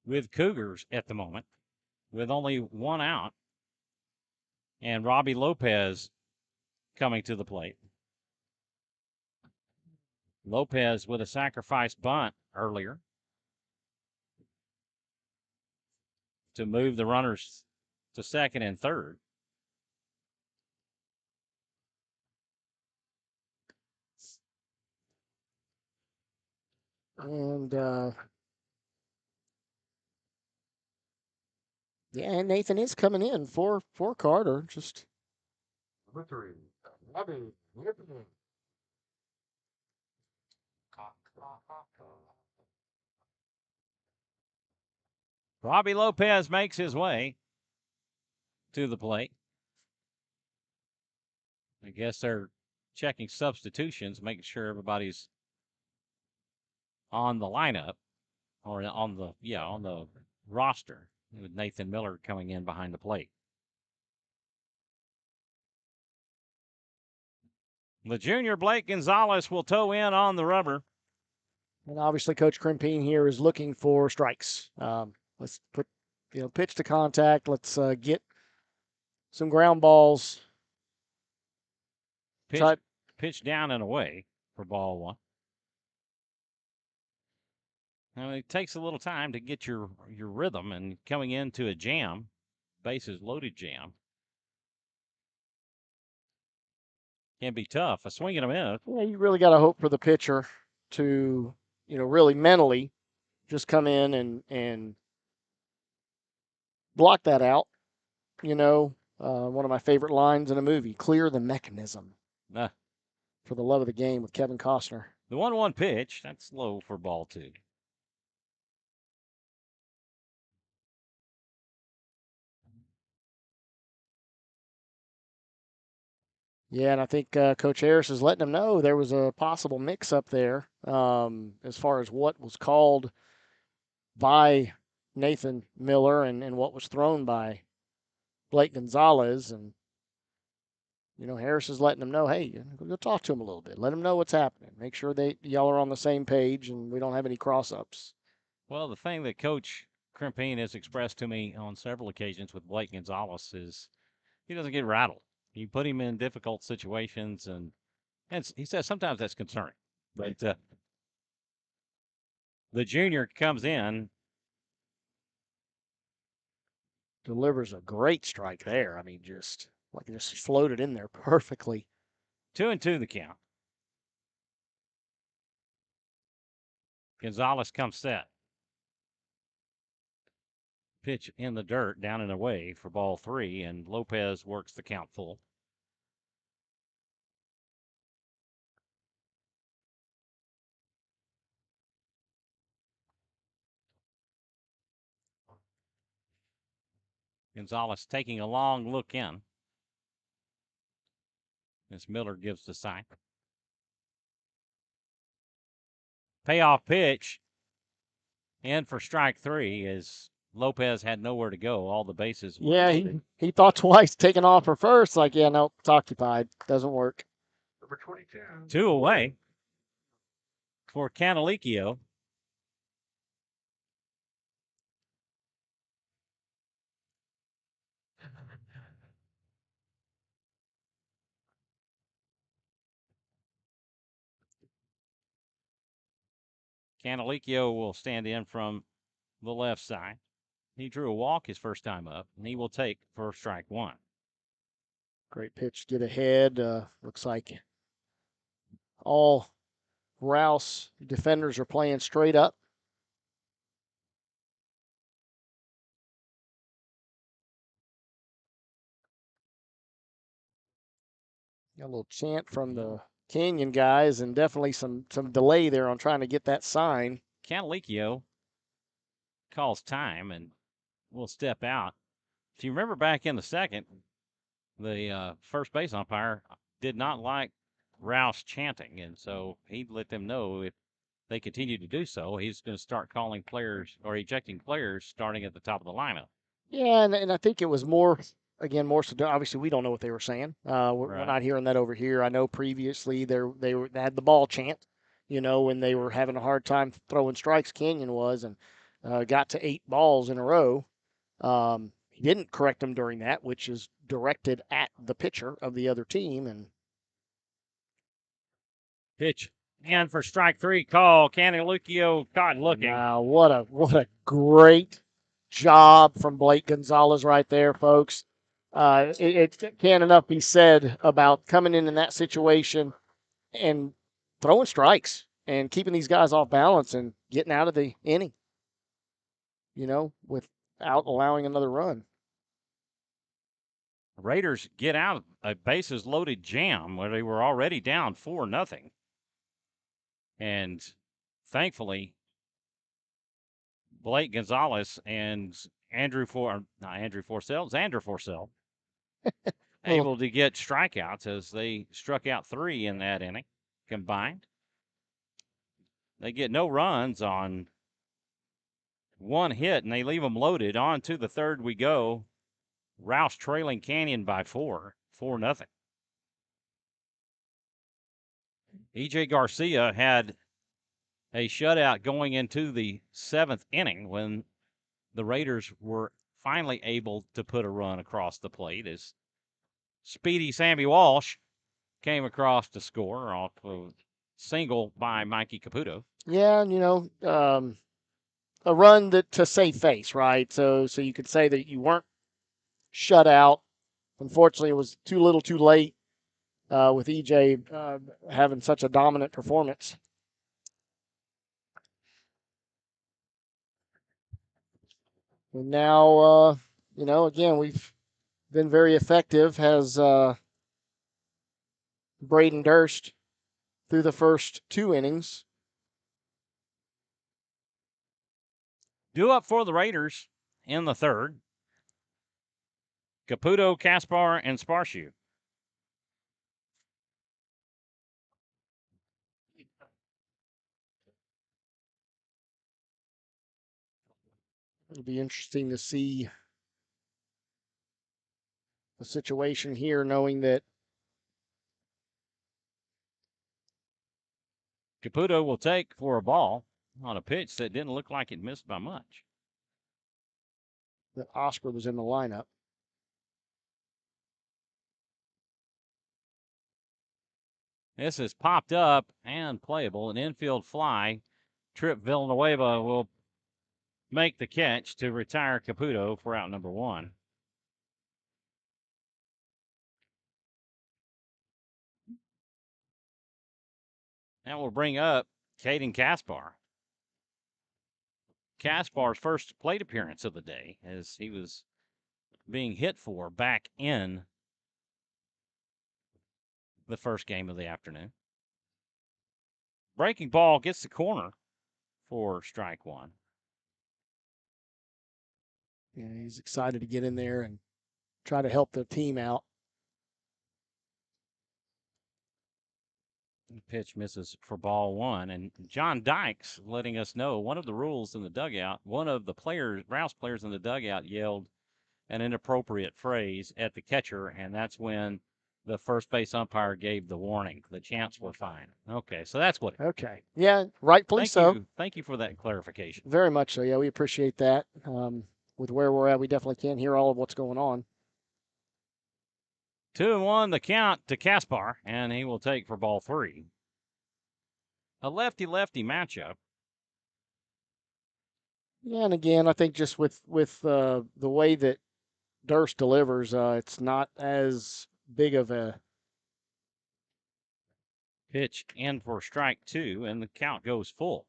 S1: with Cougars at the moment, with only one out. And Robbie Lopez coming to the plate. Lopez with a sacrifice bunt earlier to move the runners to second and third.
S2: And and Nathan is coming in for Carter. Just
S3: Number 3, Robbie Lopez.
S1: Robbie Lopez makes his way to the plate. I guess they're checking substitutions, making sure everybody's on the lineup or on the roster, with Nathan Miller coming in behind the plate. The junior Blake Gonzalez will toe in on the rubber.
S2: and obviously Coach Crimpine here is looking for strikes. Let's put pitch to contact. Let's get some ground balls.
S1: Pitch down and away for ball one. Now, it takes a little time to get your rhythm, and coming into a jam, bases loaded jam, can be tough. A swing and a miss.
S2: Yeah, you really got to hope for the pitcher to, really mentally just come in and block that out. One of my favorite lines in a movie: "Clear the mechanism." For the love of the game with Kevin Costner.
S1: The 1-1 pitch, that's low for ball two.
S2: Yeah, and I think Coach Harris is letting them know there was a possible mix-up there as far as what was called by Nathan Miller and what was thrown by Blake Gonzalez. And, Harris is letting them know, hey, go talk to him a little bit. Let them know what's happening. Make sure y'all are on the same page and we don't have any cross-ups.
S1: Well, the thing that Coach Crimpine has expressed to me on several occasions with Blake Gonzalez is he doesn't get rattled. You put him in difficult situations, and he says sometimes that's concerning. But the junior comes in.
S2: Delivers a great strike there. I mean, just floated in there perfectly.
S1: 2-2 the count. Gonzalez comes set. Pitch in the dirt, down and away for ball three, and Lopez works the count full. Gonzalez taking a long look in as Miller gives the sign. Payoff pitch in for strike three as Lopez had nowhere to go. All the bases.
S2: Yeah, he thought twice, taking off for first. Like, yeah, nope, it's occupied. Doesn't work.
S3: Number 22.
S1: 2 away for Canalicchio. Canalicchio will stand in from the left side. He drew a walk his first time up, and he will take for strike one.
S2: Great pitch to get ahead. Looks like all Rouse defenders are playing straight up. Got a little chant from the Canyon guys, and definitely some delay there on trying to get that sign.
S1: Cantalicchio calls time and will step out. If you remember back in the second, the first base umpire did not like Rouse chanting, and so he let them know if they continue to do so, he's going to start calling players or ejecting players starting at the top of the lineup.
S2: Yeah, and I think it was more so. Obviously, we don't know what they were saying. We're not hearing that over here. I know previously they had the ball chant, when they were having a hard time throwing strikes. Canyon was, and got to 8 balls in a row. He didn't correct them during that, which is directed at the pitcher of the other team. And
S1: pitch and for strike 3 call. Cantalicchio caught looking.
S2: Wow, what a great job from Blake Gonzalez right there, folks. It can't enough be said about coming in that situation and throwing strikes and keeping these guys off balance and getting out of the inning, without allowing another run.
S1: Raiders get out of a bases loaded jam where they were already down 4-0. And thankfully, Blake Gonzalez and Xander Forcell able to get strikeouts as they struck out 3 in that inning combined. They get no runs on 1 hit, and they leave them loaded. On to the third we go. Rouse trailing Canyon by 4-0. E.J. Garcia had a shutout going into the 7th inning when the Raiders were finally able to put a run across the plate as speedy Sammy Walsh came across to score off of single by Mikey Caputo.
S2: Yeah, and a run to save face, right? So you could say that you weren't shut out. Unfortunately, it was too little, too late with EJ having such a dominant performance. And now, again, we've been very effective. Has Braden Durst through the first 2 innings.
S1: Due up for the Raiders in the third. Caputo, Kaspar, and Sparshu.
S2: It'll be interesting to see the situation here, knowing that
S1: Caputo will take for a ball on a pitch that didn't look like it missed by much.
S2: that Oscar was in the lineup.
S1: This is popped up and playable. An infield fly. Trip Villanueva will make the catch to retire Caputo for out number 1. That will bring up Caden Kaspar. Kaspar's first plate appearance of the day as he was being hit for back in the first game of the afternoon. Breaking ball gets the corner for strike 1.
S2: Yeah, he's excited to get in there and try to help the team out.
S1: Pitch misses for ball 1. And John Dykes letting us know one of the rules in the dugout, one of the Rouse players in the dugout yelled an inappropriate phrase at the catcher, and that's when the first base umpire gave the warning. The chants were fine. Okay, so that's what.
S2: Okay. Yeah, rightfully so.
S1: Thank you for that clarification.
S2: Very much so. Yeah, we appreciate that. With where we're at, we definitely can't hear all of what's going on.
S1: 2-1 the count to Kaspar, and he will take for ball 3. A lefty-lefty matchup.
S2: Yeah, and again, I think just with the way that Durst delivers, it's not as big of a
S1: Pitch in for strike 2, and the count goes full.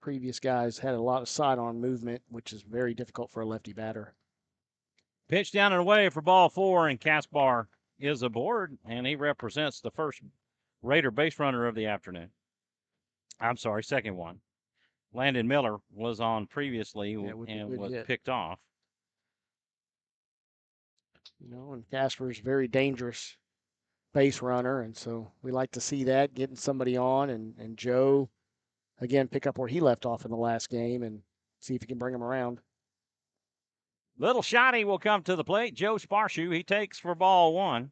S2: previous guys had a lot of sidearm movement, which is very difficult for a lefty batter.
S1: Pitch down and away for ball 4, and Kaspar is aboard, and he represents the first Raider base runner of the afternoon. I'm sorry, second one. Landon Miller was on previously and was picked off.
S2: And Casper's very dangerous base runner, and so we like to see that, getting somebody on, and Joe, again, pick up where he left off in the last game and see if he can bring him around.
S1: Little Shotty will come to the plate. Joe Sparshoe, he takes for ball 1.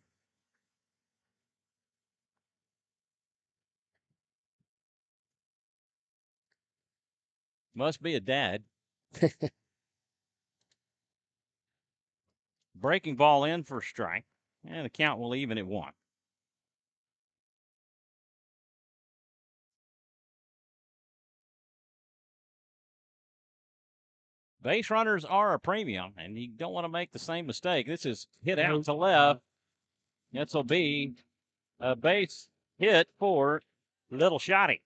S1: Must be a dad. Breaking ball in for strike, and the count will even at 1. Base runners are a premium, and you don't want to make the same mistake. This is hit out to left. This will be a base hit for Little Shotty,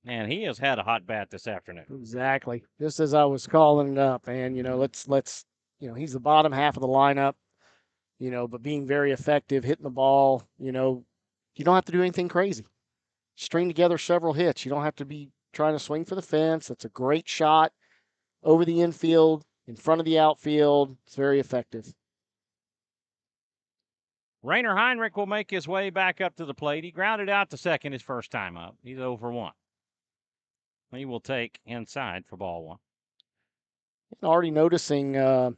S1: and he has had a hot bat this afternoon.
S2: Exactly. Just as I was calling it up, and let's he's the bottom half of the lineup, but being very effective, hitting the ball. You don't have to do anything crazy. String together several hits. You don't have to be trying to swing for the fence. That's a great shot over the infield, in front of the outfield. It's very effective.
S1: Rainer Heinrich will make his way back up to the plate. He grounded out to second his first time up. He's 0 for 1. He will take inside for ball 1.
S2: Already noticing our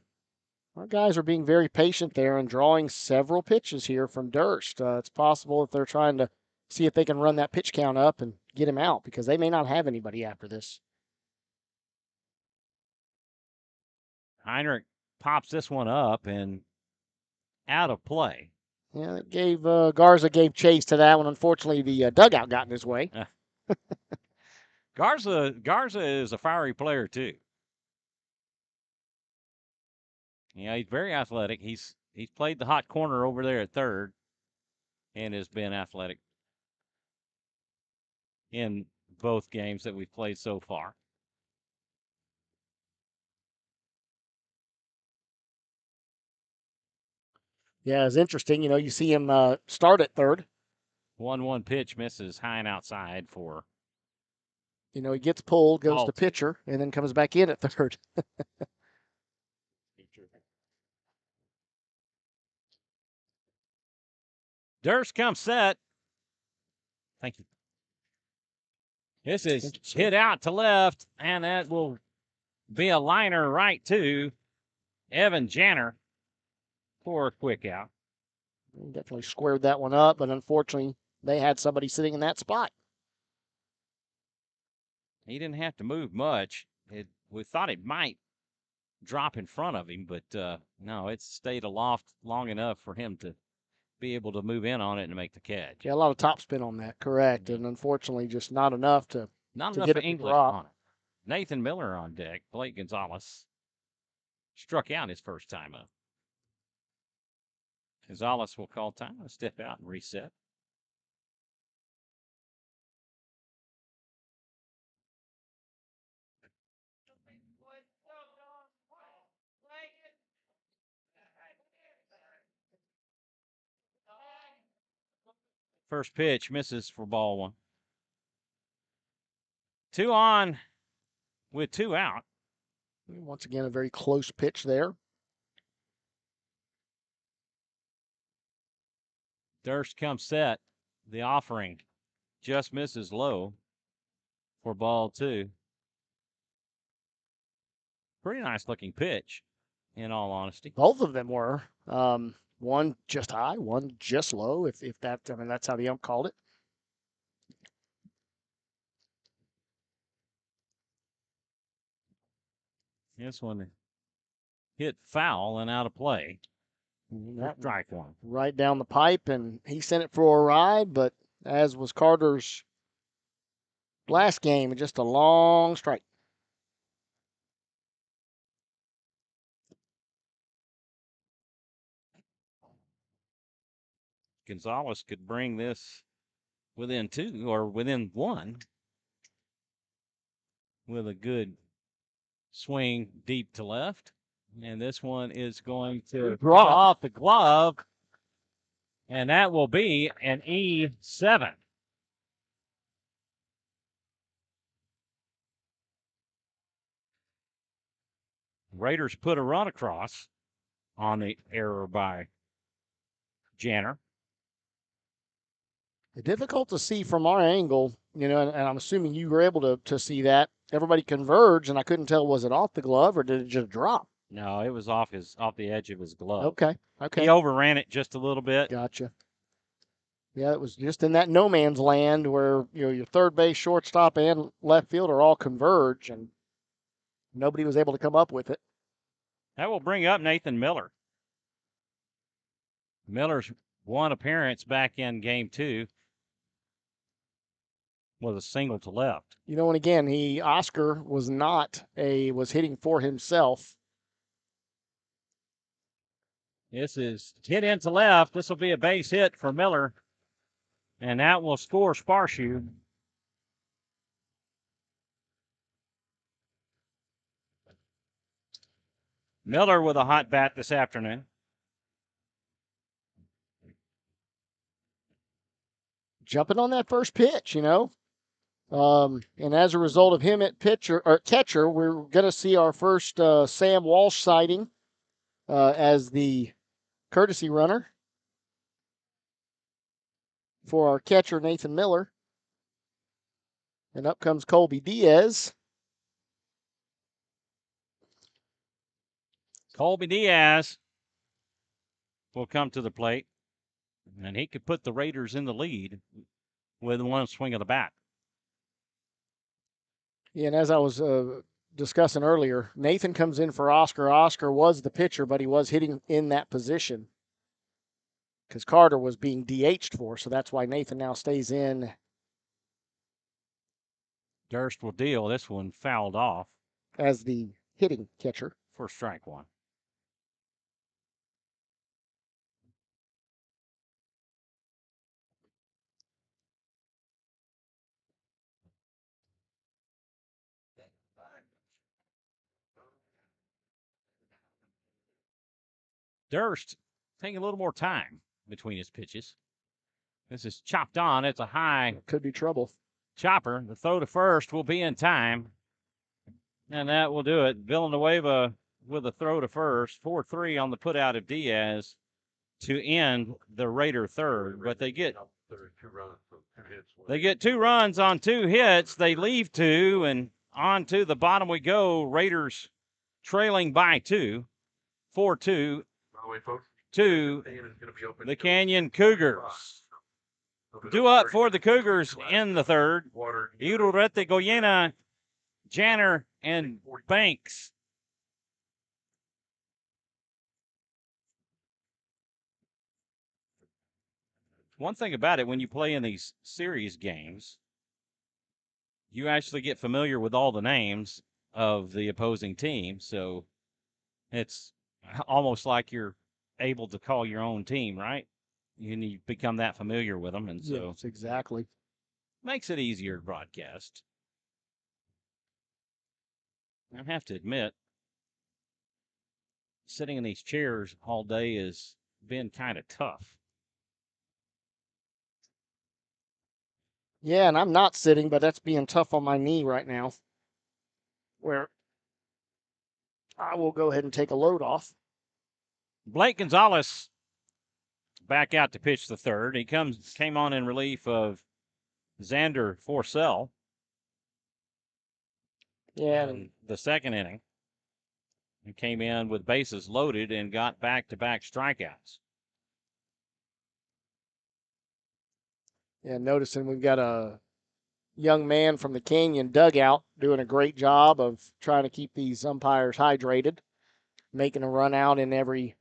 S2: guys are being very patient there and drawing several pitches here from Durst. It's possible that they're trying to see if they can run that pitch count up and get him out, because they may not have anybody after this.
S1: Heinrich pops this one up and out of play.
S2: Yeah, it gave Garza gave chase to that one. Unfortunately, the dugout got in his way.
S1: Garza is a fiery player too. Yeah, he's very athletic. He's played the hot corner over there at third, and has been athletic in both games that we've played so far.
S2: Yeah, it's interesting. You see him start at third.
S1: 1-1 pitch misses high and outside for.
S2: He gets pulled, goes to pitcher, and then comes back in at third.
S1: Durst comes set. Thank you. This is hit out to left, and that will be a liner right to Evan Janner for a quick out.
S2: Definitely squared that one up, but unfortunately, they had somebody sitting in that spot.
S1: He didn't have to move much. We thought it might drop in front of him, but no, it stayed aloft long enough for him to be able to move in on it and make the catch.
S2: Yeah, a lot of topspin on that, correct. And unfortunately, just not enough to
S1: get it English on it. Nathan Miller on deck. Blake Gonzalez struck out his first time up. Gonzalez will call time and step out and reset. First pitch misses for ball 1. 2 on with 2 out.
S2: Once again, a very close pitch there.
S1: Durst comes set. The offering just misses low for ball 2. Pretty nice looking pitch, in all honesty.
S2: Both of them were. One just high, one just low. If that's how the ump called it.
S1: This one hit foul and out of play.
S2: That
S1: strike 1.
S2: Right down the pipe, and he sent it for a ride, but as was Carter's last game, just a long strike.
S1: Gonzalez could bring this within 2 or within 1 with a good swing deep to left. And this one is going to drop off the glove, and that will be an E7. Raiders put a run across on the error by Janner.
S2: Difficult to see from our angle, and I'm assuming you were able to see that. Everybody converged, and I couldn't tell, was it off the glove or did it just drop?
S1: No, it was off the edge of his glove.
S2: Okay.
S1: He overran it just a little bit.
S2: Gotcha. Yeah, it was just in that no man's land where your third base, shortstop, and left fielder all converge, and nobody was able to come up with it.
S1: That will bring up Nathan Miller. Miller's one appearance back in game 2 was a single to left.
S2: And again, Oscar was hitting for himself.
S1: This is hit into left. This will be a base hit for Miller, and that will score Sparshoe. Miller with a hot bat this afternoon.
S2: Jumping on that first pitch, and as a result of him at catcher, we're going to see our first Sam Walsh sighting as the courtesy runner for our catcher, Nathan Miller. And up comes Colby Diaz.
S1: Colby Diaz will come to the plate, and he could put the Raiders in the lead with one swing of the bat.
S2: Yeah, and as I was discussing earlier, Nathan comes in for Oscar. Oscar was the pitcher, but he was hitting in that position because Carter was being DH'd for, so that's why Nathan now stays in.
S1: Durst will deal. This one fouled off
S2: as the hitting catcher
S1: for strike 1. Durst taking a little more time between his pitches. This is chopped on. It's a high.
S2: Could be trouble.
S1: Chopper. The throw to first will be in time. And that will do it. Villanueva with a throw to first. 4-3 on the putout of Diaz to end the Raider third. But they get 2 runs on 2 hits. They leave 2, and on to the bottom we go. Raiders trailing by 2. 4-2 to the Canyon Cougars. Due up for the Cougars in the third. Irurete, Goyena, Janner, and Banks. One thing about it, when you play in these series games, you actually get familiar with all the names of the opposing team. So it's almost like you're able to call your own team, right? You become that familiar with them, and so
S2: yes, exactly
S1: makes it easier to broadcast. I have to admit, sitting in these chairs all day has been kind of tough.
S2: Yeah, and I'm not sitting, but that's being tough on my knee right now, where I will go ahead and take a load off.
S1: Blake Gonzalez back out to pitch the third. He came on in relief of Xander Forcell.
S2: Yeah.
S1: In the second inning. He came in with bases loaded and got back-to-back strikeouts.
S2: Yeah, noticing we've got a young man from the Canyon dugout doing a great job of trying to keep these umpires hydrated, making a run out in every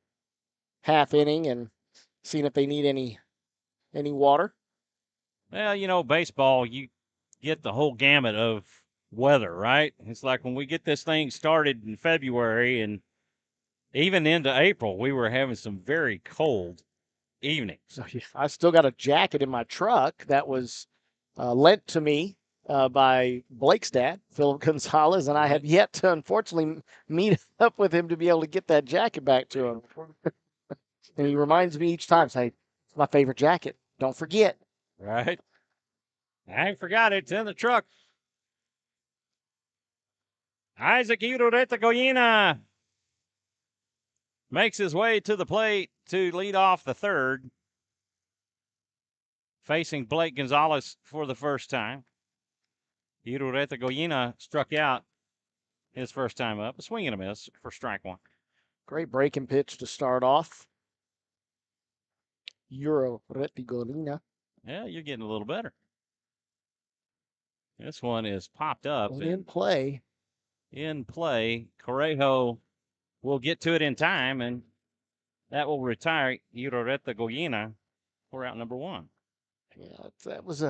S2: half inning and seeing if they need any water.
S1: Well, baseball, get the whole gamut of weather, right? It's like when we get this thing started in February and even into April, we were having some very cold evenings.
S2: So yeah, I still got a jacket in my truck that was lent to me by Blake's dad, Philip Gonzalez, and I have yet to, unfortunately, meet up with him to be able to get that jacket back to him. And he reminds me each time, say, it's my favorite jacket. Don't forget.
S1: Right? I ain't forgot it. It's in the truck. Isaac Goyena makes his way to the plate to lead off the third, facing Blake Gonzalez for the first time. Goyena struck out his first time up, a swing and a miss for strike one.
S2: Great breaking pitch to start off. Goyena.
S1: Yeah, you're getting a little better. This one is popped up.
S2: In play.
S1: In play. Correjo will get to it in time, and that will retire Goyena for out number one.
S2: Yeah, that was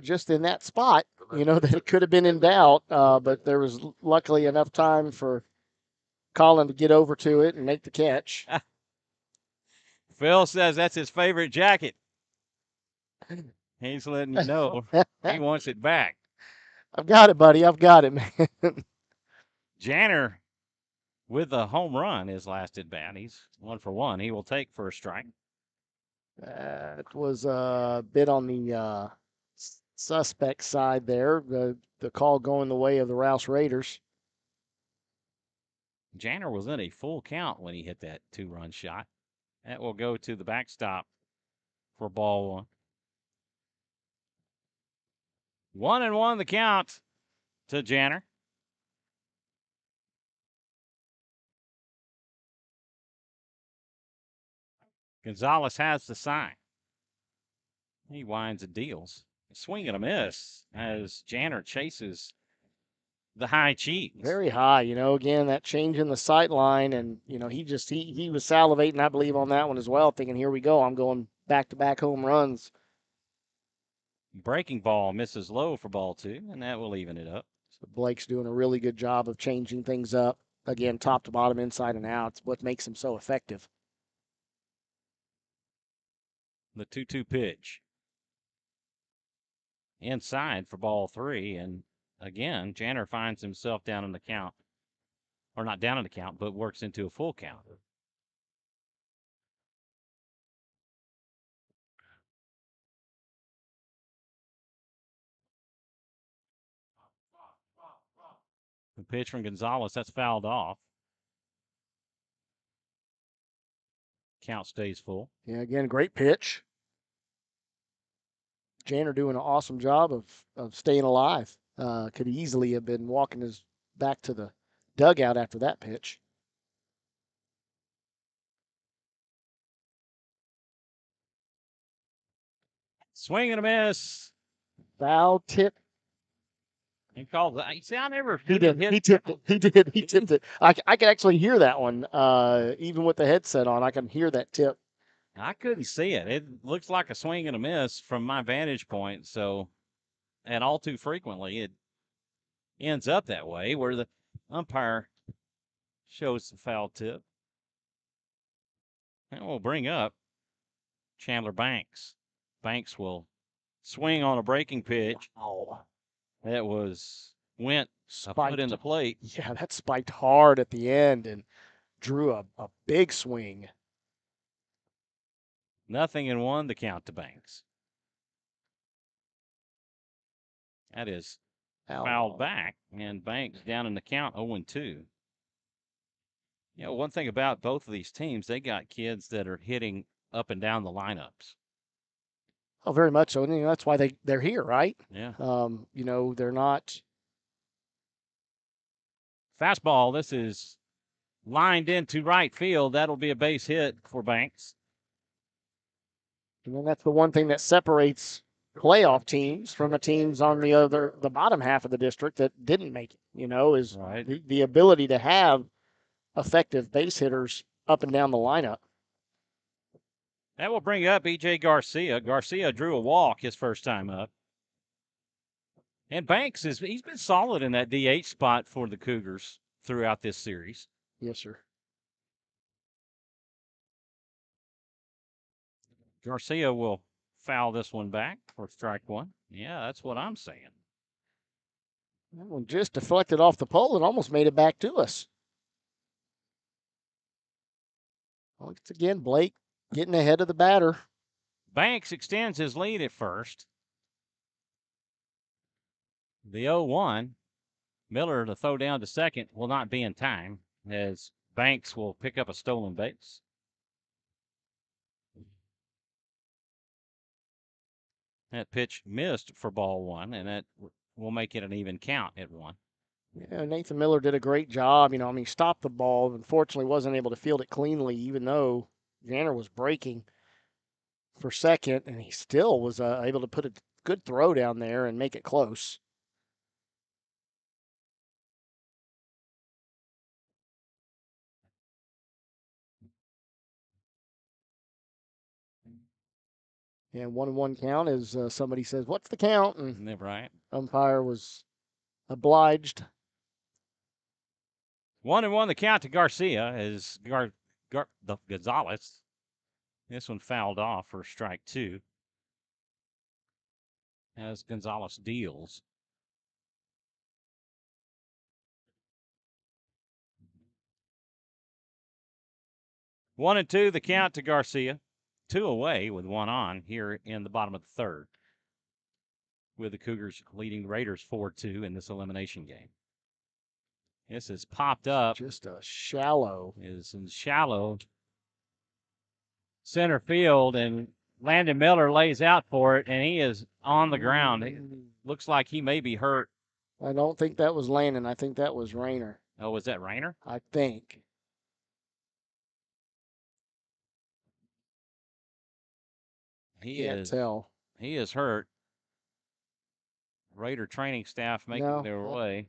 S2: just in that spot, that it could have been in doubt, but there was luckily enough time for Colin to get over to it and make the catch.
S1: Phil says that's his favorite jacket. He's letting you know he wants it back.
S2: I've got it, buddy. I've got it, man.
S1: Janner with a home run his last at bat. He's 1 for 1. He will take first strike.
S2: That was a bit on the suspect side there. The call going the way of the Rouse Raiders.
S1: Janner was in a full count when he hit that 2-run shot. That will go to the backstop for ball one. 1-1 the count to Janner. Gonzalez has the sign. He winds and deals. Swing and a miss as Janner chases the high cheese.
S2: Very high, again, that change in the sight line. And, he was salivating, I believe, on that one as well, thinking, here we go. I'm going back-to-back home runs.
S1: Breaking ball misses low for ball two, and that will even it up.
S2: So Blake's doing a really good job of changing things up. Again, top to bottom, inside and out. It's what makes him so effective.
S1: The 2-2 pitch. Inside for ball three, and again, Janner finds himself down in the count. Or not down in the count, but works into a full count. The pitch from Gonzalez, that's fouled off. Count stays full.
S2: Yeah, again, great pitch. Janner doing an awesome job of staying alive. Could easily have been walking his back to the dugout after that pitch.
S1: Swing and a miss.
S2: Foul tip.
S1: He called that. See, I never.
S2: He did. He tipped it. He did. He tipped it. I could actually hear that one. Even with the headset on, I can hear that tip.
S1: I couldn't see it. It looks like a swing and a miss from my vantage point. So, and all too frequently, it ends up that way where the umpire shows the foul tip. And we'll bring up Chandler Banks. Banks will swing on a breaking pitch.
S2: Oh,
S1: That went a foot in the plate.
S2: Yeah, that spiked hard at the end and drew a big swing.
S1: 0-1 to count to Banks. That is fouled back, and Banks down in the count 0-2. One thing about both of these teams, they got kids that are hitting up and down the lineups.
S2: Oh, very much so. And that's why they're here, right?
S1: Yeah.
S2: They're not.
S1: Fastball, this is lined into right field. That'll be a base hit for Banks.
S2: And then that's the one thing that separates playoff teams from the teams on the bottom half of the district that didn't make it, is
S1: right.
S2: the ability to have effective base hitters up and down the lineup.
S1: That will bring up E.J. Garcia. Garcia drew a walk his first time up. And Banks he's been solid in that DH spot for the Cougars throughout this series.
S2: Yes, sir.
S1: Garcia will foul this one back for strike one. Yeah, that's what I'm saying.
S2: That one just deflected off the pole and almost made it back to us. Once again, Blake getting ahead of the batter.
S1: Banks extends his lead at first. The 0-1. Miller to throw down to second will not be in time as Banks will pick up a stolen base. That pitch missed for ball one, and that will make it an even count at 1.
S2: Yeah, Nathan Miller did a great job. Stopped the ball. Unfortunately, wasn't able to field it cleanly, even though Janner was breaking for second, and he still was able to put a good throw down there and make it close. And 1-1 count as somebody says, "What's the count?" And
S1: right.
S2: Umpire was obliged.
S1: 1-1 the count to Garcia is the Gonzalez. This one fouled off for strike 2 as Gonzalez deals. 1-2 the count to Garcia. 2 away with 1 on here in the bottom of the third, with the Cougars leading the Raiders 4-2 in this elimination game. This is popped up.
S2: Just a shallow.
S1: Is in shallow center field, and Landon Miller lays out for it, and he is on the ground. It looks like he may be hurt.
S2: I don't think that was Landon. I think that was Rayner.
S1: Oh, was that Rayner?
S2: I think. Can't tell.
S1: He is hurt. Raider training staff making their way.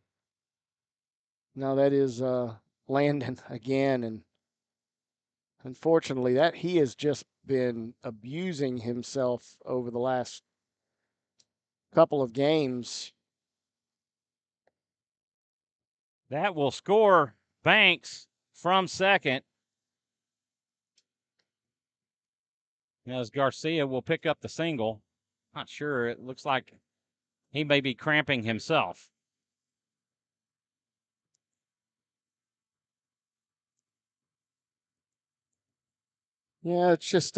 S2: No, that is Landon again, and unfortunately, that he has just been abusing himself over the last couple of games.
S1: That will score Banks from second, as Garcia will pick up the single. Not sure. It looks like he may be cramping himself.
S2: Yeah, it's just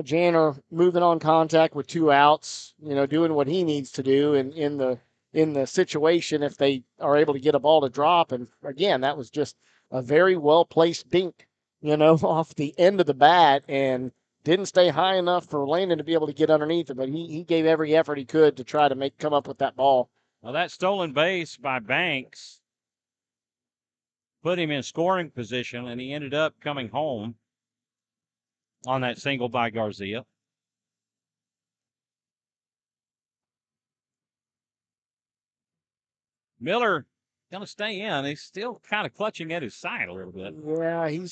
S2: Janner moving on contact with 2 outs, doing what he needs to do in the situation if they are able to get a ball to drop. And again, that was just a very well placed dink, off the end of the bat, and didn't stay high enough for Landon to be able to get underneath it. But he gave every effort he could to try to come up with that ball.
S1: Well, that stolen base by Banks put him in scoring position, and he ended up coming home on that single by Garcia. Miller going to stay in. He's still kind of clutching at his side a little bit.
S2: Yeah,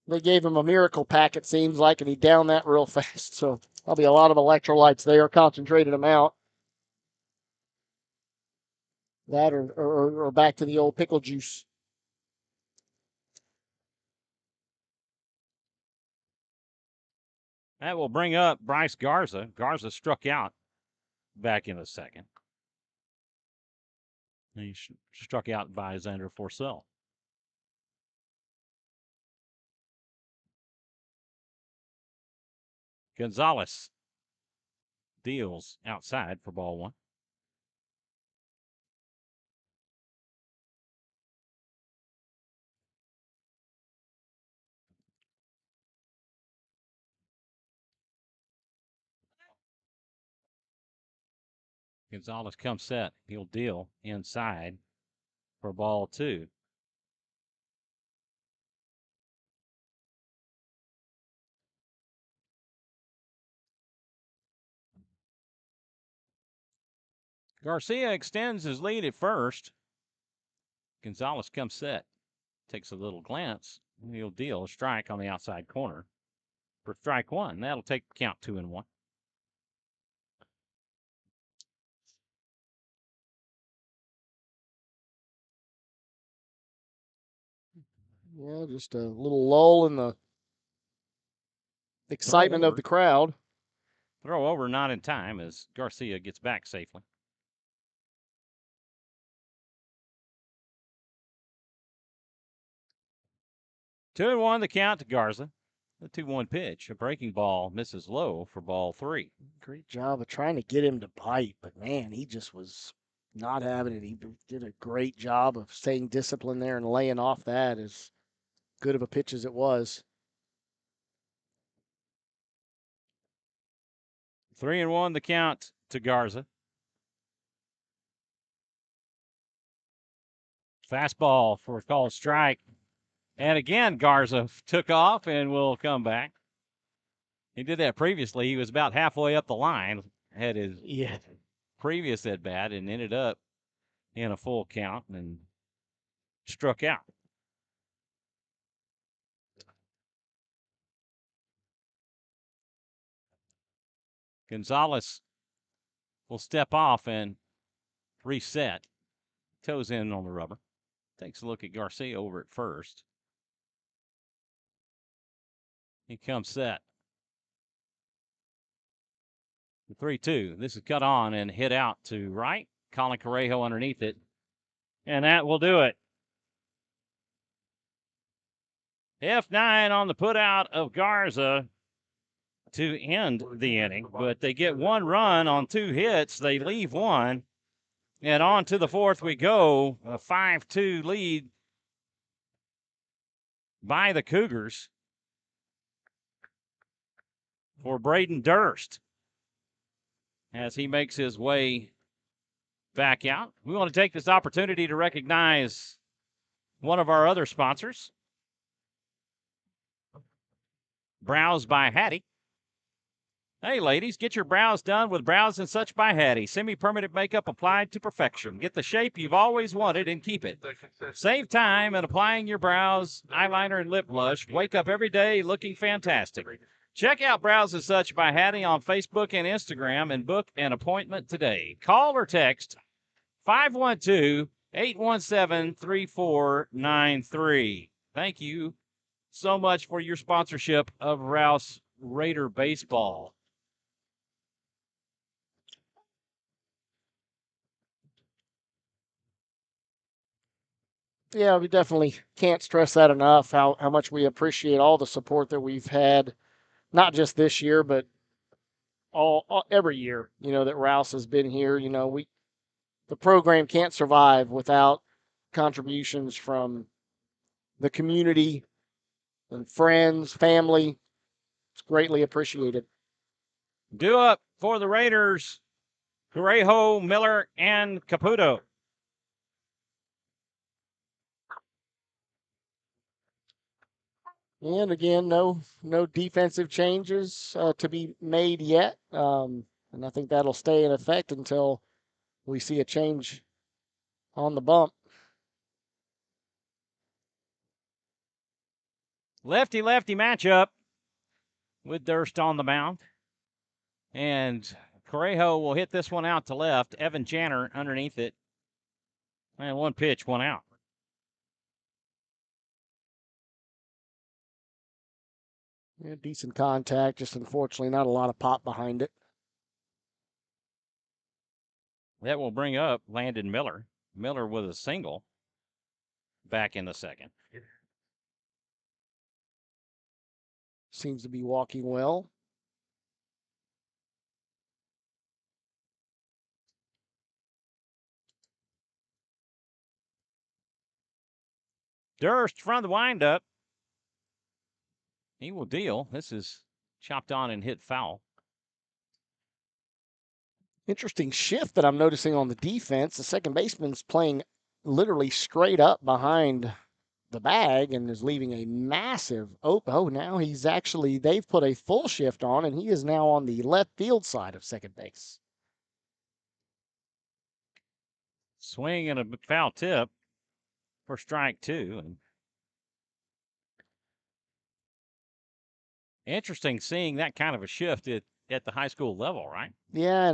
S2: they gave him a miracle pack, it seems like, and he downed that real fast. So there'll be a lot of electrolytes there, concentrated them out. That or back to the old pickle juice.
S1: That will bring up Bryce Garza. Garza struck out back in the second. He struck out by Xander Forcell. Gonzalez deals outside for ball 1. Gonzalez comes set. He'll deal inside for ball 2. Garcia extends his lead at first. Gonzalez comes set. Takes a little glance. He'll deal a strike on the outside corner for strike 1. That'll take count 2-1.
S2: Yeah, just a little lull in the excitement of the crowd.
S1: Throw over, not in time, as Garcia gets back safely. Two and one, the count to Garza. The 2-1 pitch. A breaking ball misses low for ball 3.
S2: Great job of trying to get him to bite, but man, he just was not having it. He did a great job of staying disciplined there and laying off that, as good of a pitch as it was.
S1: 3-1, the count to Garza. Fastball for a called strike. And again, Garza took off and will come back. He did that previously. He was about halfway up the line, had his previous at bat, and ended up in a full count and struck out. Gonzalez will step off and reset. Toes in on the rubber. Takes a look at Garcia over at first. He comes set. The 3-2. This is cut on and hit out to right. Colin Correjo underneath it. And that will do it. F9 on the putout of Garza to end the inning. But they get one run on 2 hits. They leave one. And on to the 4th we go. A 5-2 lead by the Cougars for Braden Durst as he makes his way back out. We want to take this opportunity to recognize one of our other sponsors, Brows by Hattie. Hey, ladies, get your brows done with Brows and Such by Hattie. Semi-permanent makeup applied to perfection. Get the shape you've always wanted and keep it. Save time in applying your brows, eyeliner, and lip blush. Wake up every day looking fantastic. Check out Brows and Such by Hattie on Facebook and Instagram and book an appointment today. Call or text 512-817-3493. Thank you so much for your sponsorship of Rouse Raider Baseball.
S2: Yeah, we definitely can't stress that enough, how much we appreciate all the support that we've had, not just this year, but all every year, that Rouse has been here. The program can't survive without contributions from the community and friends, family. It's greatly appreciated.
S1: Due up for the Raiders, Correjo, Miller, and Caputo.
S2: And again, no defensive changes to be made yet. And I think that'll stay in effect until we see a change on the bump.
S1: Lefty-lefty matchup with Durst on the mound. And Correjo will hit this one out to left. Evan Janner underneath it. And one pitch, one out.
S2: Yeah, decent contact, just unfortunately not a lot of pop behind it.
S1: That will bring up Landon Miller. Miller with a single back in the second.
S2: Seems to be walking well.
S1: Durst from the windup. He will deal. This is chopped on and hit foul.
S2: Interesting shift that I'm noticing on the defense. The second baseman's playing literally straight up behind the bag and is leaving a massive open. Oh, now they've put a full shift on, and he is now on the left field side of second base.
S1: Swing and a foul tip for strike 2. And interesting seeing that kind of a shift at the high school level, right?
S2: Yeah,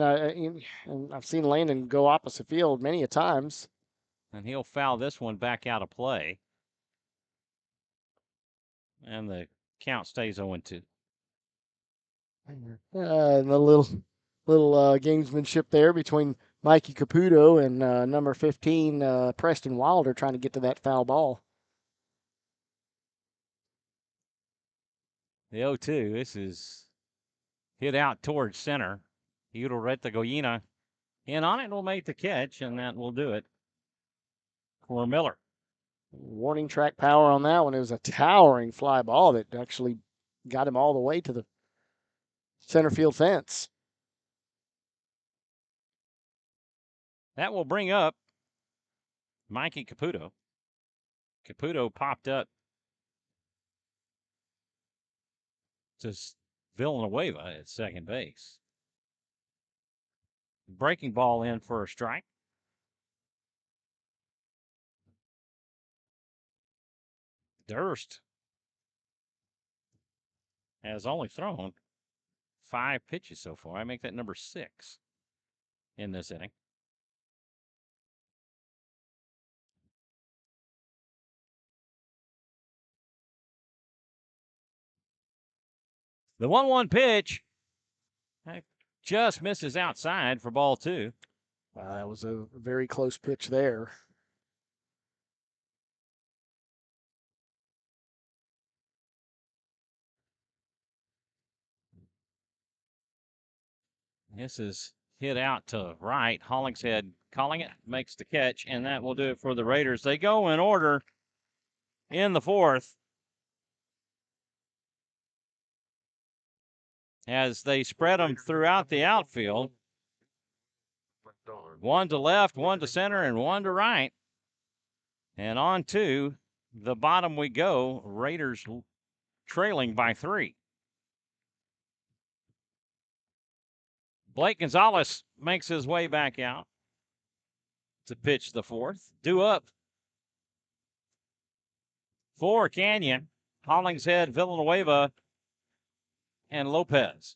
S2: and I've seen Landon go opposite field many a times.
S1: And he'll foul this one back out of play. And the count stays 0-2.
S2: And the little gamesmanship there between Mikey Caputo and number 15, Preston Wilder, trying to get to that foul ball.
S1: The 0-2. This is hit out towards center. Ureta Goyina in on it will make the catch, and that will do it for Miller.
S2: Warning track power on that one. It was a towering fly ball that actually got him all the way to the center field fence.
S1: That will bring up Mikey Caputo. Caputo popped up to Villanueva at second base. Breaking ball in for a strike. Durst has only thrown 5 pitches so far. I make that number 6 in this inning. The 1-1 pitch just misses outside for ball 2.
S2: That was a very close pitch there.
S1: This is hit out to right. Hollingshead calling it, makes the catch, and that will do it for the Raiders. They go in order in the 4th as they spread them throughout the outfield. One to left, one to center, and one to right. And on to the bottom we go. Raiders trailing by 3. Blake Gonzalez makes his way back out to pitch the 4th. Due up for Canyon, Hollingshead, Villanueva, and Lopez.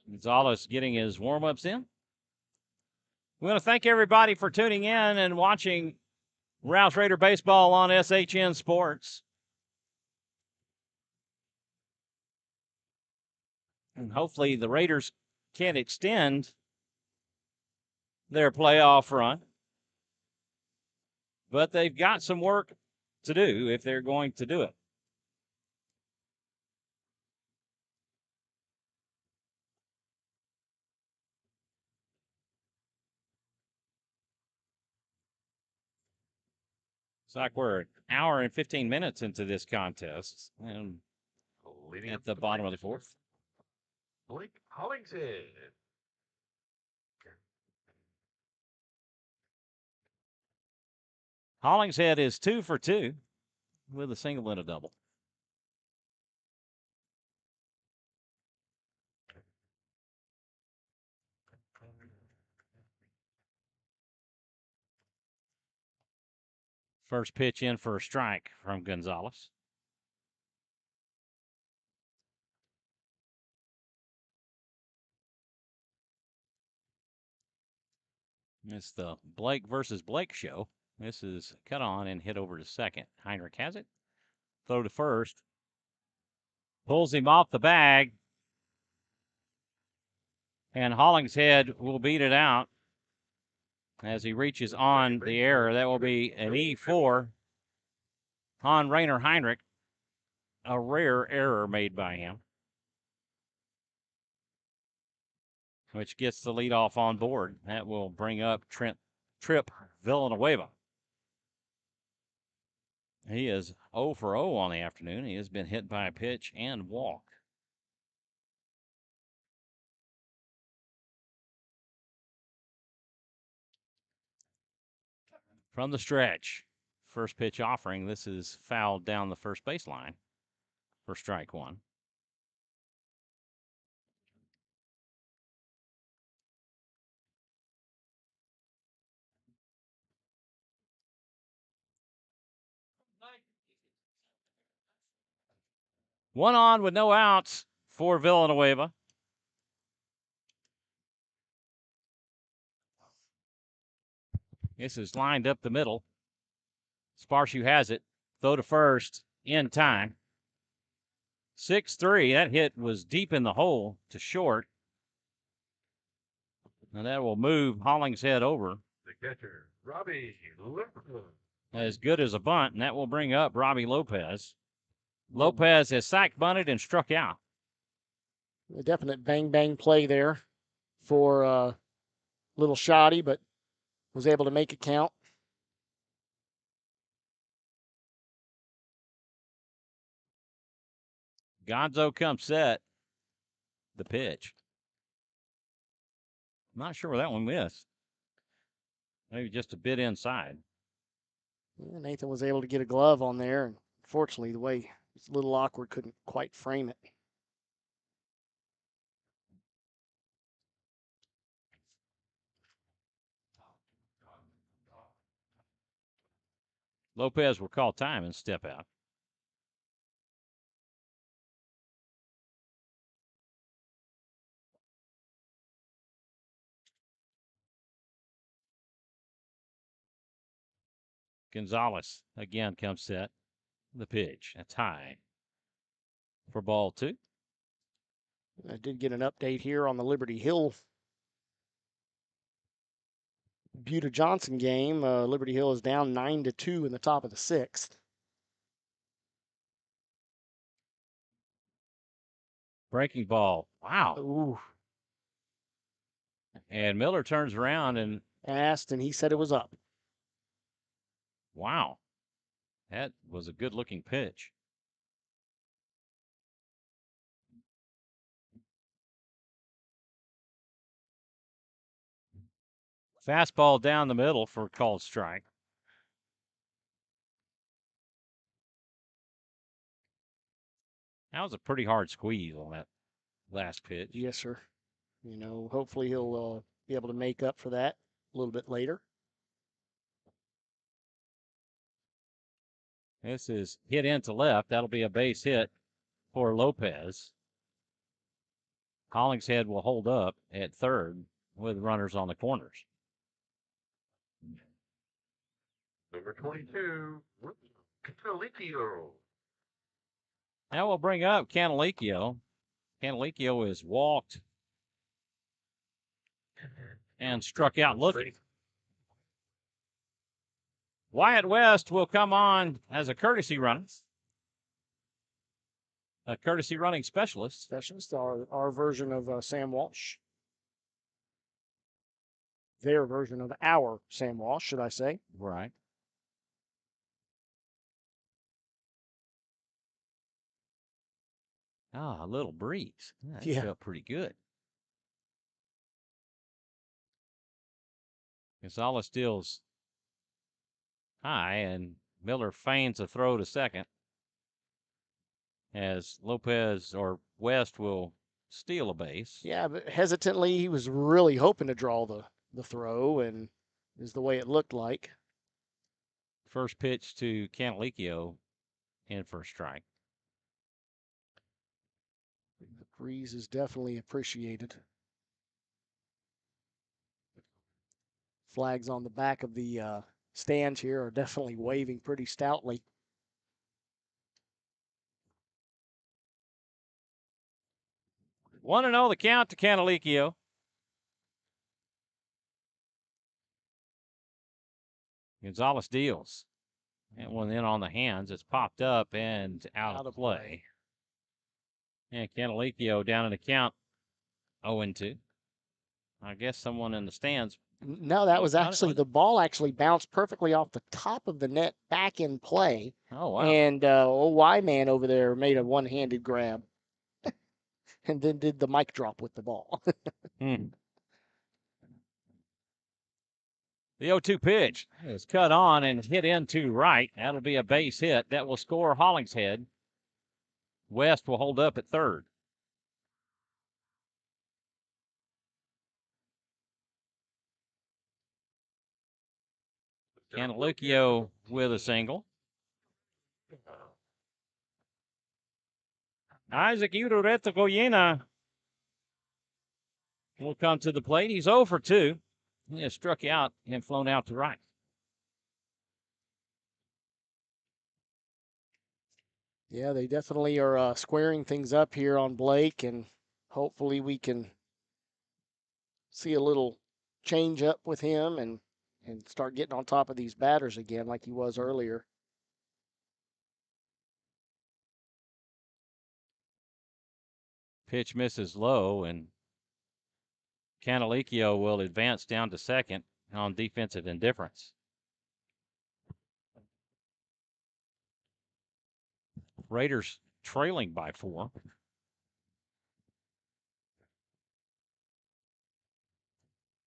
S1: Gonzalez getting his warm-ups in. We want to thank everybody for tuning in and watching Rouse Raider Baseball on SHN Sports. And hopefully the Raiders can extend their playoff run. But they've got some work to do if they're going to do it. It's like we're an hour and 15 minutes into this contest. And
S3: Leading
S1: at
S3: up
S1: the
S3: to
S1: bottom of the
S3: plate,
S1: 4th.
S3: Blake Hollingshead.
S1: Hollingshead is 2 for 2 with a single and a double. First pitch in for a strike from Gonzalez. It's the Blake versus Blake show. This is cut on and hit over to second. Heinrich has it. Throw to first. Pulls him off the bag. And Hollingshead will beat it out as he reaches on the error. That will be an E4 on Rainer Heinrich. A rare error made by him, which gets the leadoff on board. That will bring up Trip Villanueva. He is 0 for 0 on the afternoon. He has been hit by a pitch and walk. From the stretch, first pitch offering. This is fouled down the first baseline for strike 1. One on with no outs for Villanueva. This is lined up the middle. Sparshu has it. Throw to first in time. 6-3. That hit was deep in the hole to short. And that will move Hollingshead over.
S3: The catcher, Robbie Lopez.
S1: As good as a bunt, and that will bring up Robbie Lopez. Lopez has sack bunted and struck out.
S2: A definite bang play there for little Shoddy, but was able to make it count.
S1: Gonzo comes set. The pitch. Not sure where that one missed. Maybe just a bit inside.
S2: Yeah, Nathan was able to get a glove on there, and unfortunately, the way it's a little awkward, couldn't quite frame it.
S1: Lopez will call time and step out. Gonzalez again comes set. The pitch. That's high for ball 2.
S2: I did get an update here on the Liberty Hill Buda Johnson game. Liberty Hill is down 9-2 in the top of the 6th.
S1: Breaking ball. Wow.
S2: Ooh.
S1: And Miller turns around and
S2: Asked, and he said it was up.
S1: wow. That was a good looking pitch. Fastball down the middle for a called strike. That was a pretty hard squeeze on that last pitch.
S2: Yes, sir. Hopefully he'll be able to make up for that a little bit later.
S1: This is hit into left. That'll be a base hit for Lopez. Hollingshead will hold up at third with runners on the corners.
S3: Number 22, Canalicchio.
S1: That will bring up Canalicchio. Canalicchio is walked and struck out looking. Wyatt West will come on as a courtesy runner. A courtesy running specialist.
S2: Specialist, our version of Sam Walsh. Their version of our Sam Walsh, should I say.
S1: Right. Ah, a little breeze. That felt pretty good. Gonzalez deals high, and Miller feigns a throw to second as Lopez or West will steal a base.
S2: Yeah, but hesitantly, he was really hoping to draw the throw, and is the way it looked like.
S1: First pitch to Canalicchio in for a strike.
S2: The breeze is definitely appreciated. Flags on the back of the stands here are definitely waving pretty stoutly.
S1: Want to know the count to Canalicchio. Gonzalez deals. That one in on the hands. It's popped up and out of play. And Canalicchio down in the count 0-2. I guess someone in the stands.
S2: No, that was actually the ball actually bounced perfectly off the top of the net back in play.
S1: Oh, wow.
S2: And old Y-Man over there made a one-handed grab and then did the mic drop with the ball.
S1: The 0-2 pitch is cut on and hit into right. That'll be a base hit. That will score Hollingshead. West will hold up at third. Canalicchio with a single. Isaac Ureta will come to the plate. He's 0 for 2. He has struck out and flown out to right.
S2: Yeah, they definitely are squaring things up here on Blake, and hopefully we can see a little change up with him and start getting on top of these batters again like he was earlier.
S1: Pitch misses low, and Canalicchio will advance down to second on defensive indifference. Raiders trailing by 4.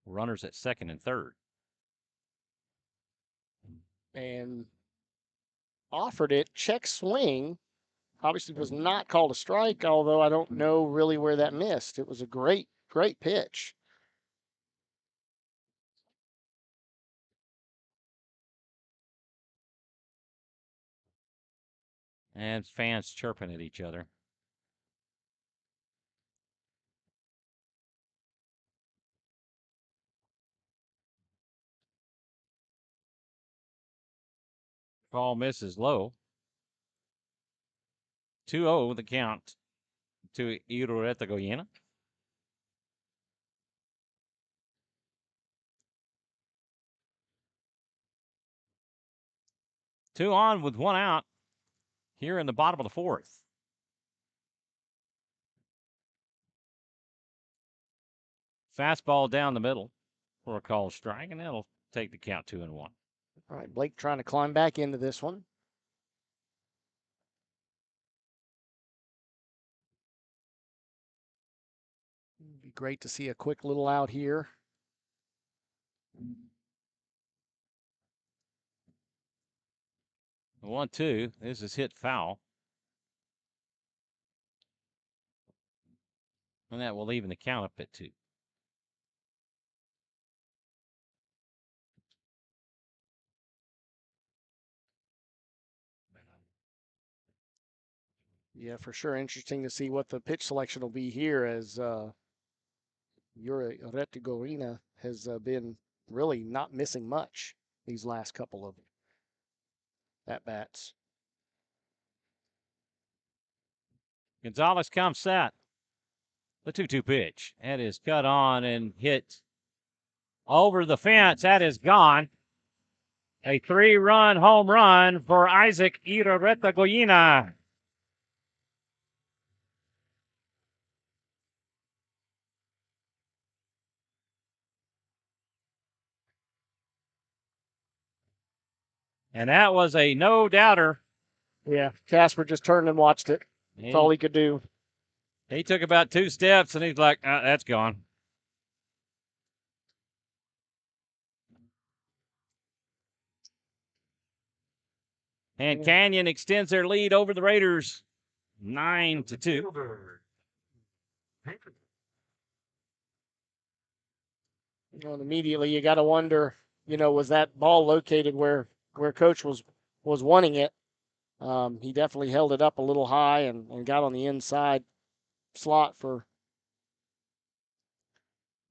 S1: Runners at second and third.
S2: And offered it, check swing. Obviously was not called a strike, although I don't know really where that missed. It was a great pitch.
S1: And fans chirping at each other. Ball misses low. 2-0 the count to Ureta. 2 on with 1 out here in the bottom of the 4th. Fastball down the middle for a called strike, and that'll take the count 2-1.
S2: All right, Blake trying to climb back into this one. It'd be great to see a quick little out here.
S1: The 1-2. This is hit foul. And that will even the count up at 2.
S2: Yeah, for sure. Interesting to see what the pitch selection will be here, as Ureta has been really not missing much these last couple of at-bats.
S1: Gonzalez comes set. The 2-2 pitch. That is cut on and hit over the fence. That is gone. A 3-run home run for Isaac Ureta. And that was a no-doubter.
S2: Yeah, Kaspar just turned and watched it. That's all he could do.
S1: He took about 2 steps, and he's like, that's gone. And Canyon extends their lead over the Raiders 9-2.
S2: And immediately you got to wonder, was that ball located where Coach was wanting it? He definitely held it up a little high and got on the inside slot for.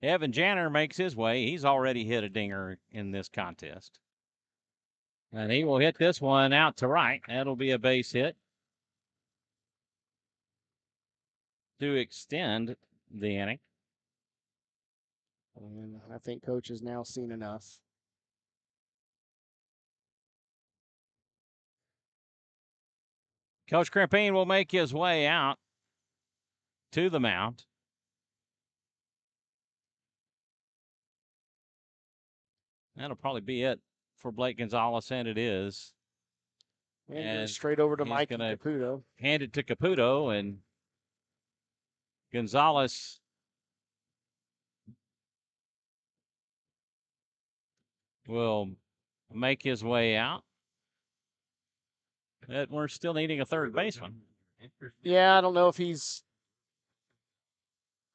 S1: Evan Janner makes his way. He's already hit a dinger in this contest. And he will hit this one out to right. That'll be a base hit to extend the inning.
S2: And I think Coach has now seen enough.
S1: Coach Crimpine will make his way out to the mound. That'll probably be it for Blake Gonzalez, and it is.
S2: And straight over to Mike Caputo.
S1: Hand it to Caputo, and Gonzalez will make his way out. But we're still needing a third baseman.
S2: Yeah, I don't know if he's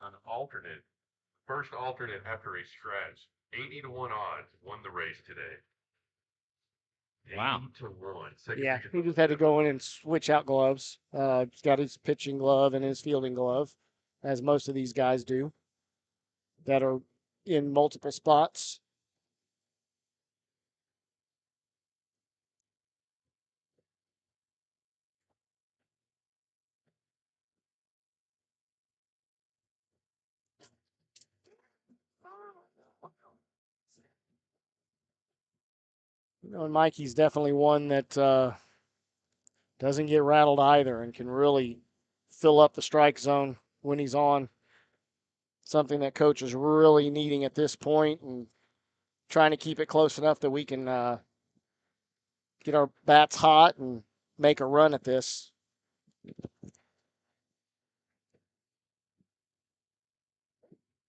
S3: an alternate. First alternate after a stretch. 80-1 odds won the race today.
S1: Wow.
S3: 8-1. Second
S2: Yeah,
S3: period
S2: he
S3: of
S2: just had to
S3: the
S2: go in and switch out gloves. He's got his pitching glove and his fielding glove, as most of these guys do, that are in multiple spots. And Mikey's definitely one that doesn't get rattled either and can really fill up the strike zone when he's on. Something that coach is really needing at this point, and trying to keep it close enough that we can get our bats hot and make a run at this.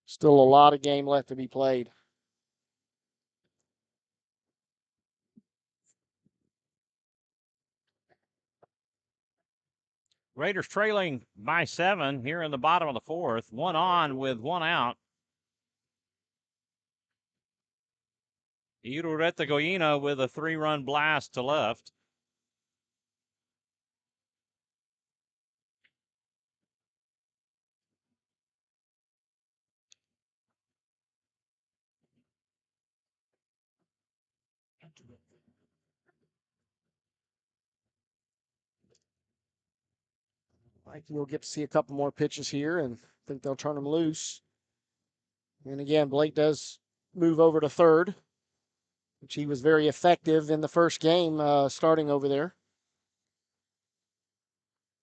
S2: Still a lot of game left to be played.
S1: Raiders trailing by 7 here in the bottom of the 4th. 1 on with 1 out. Irureta Goyina with a 3-run blast to left.
S2: I think we'll get to see a couple more pitches here, and I think they'll turn him loose. And again, Blake does move over to third, which he was very effective in the first game starting over there.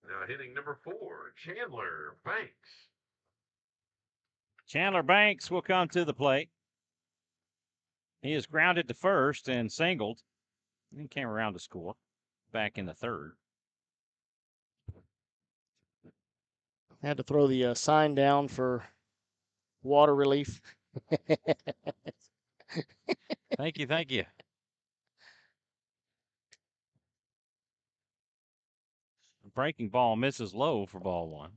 S3: Now hitting number 4, Chandler Banks.
S1: Chandler Banks will come to the plate. He is grounded to first and singled. And came around to score back in the 3rd.
S2: Had to throw the sign down for water relief.
S1: Thank you, thank you. Breaking ball misses low for ball 1.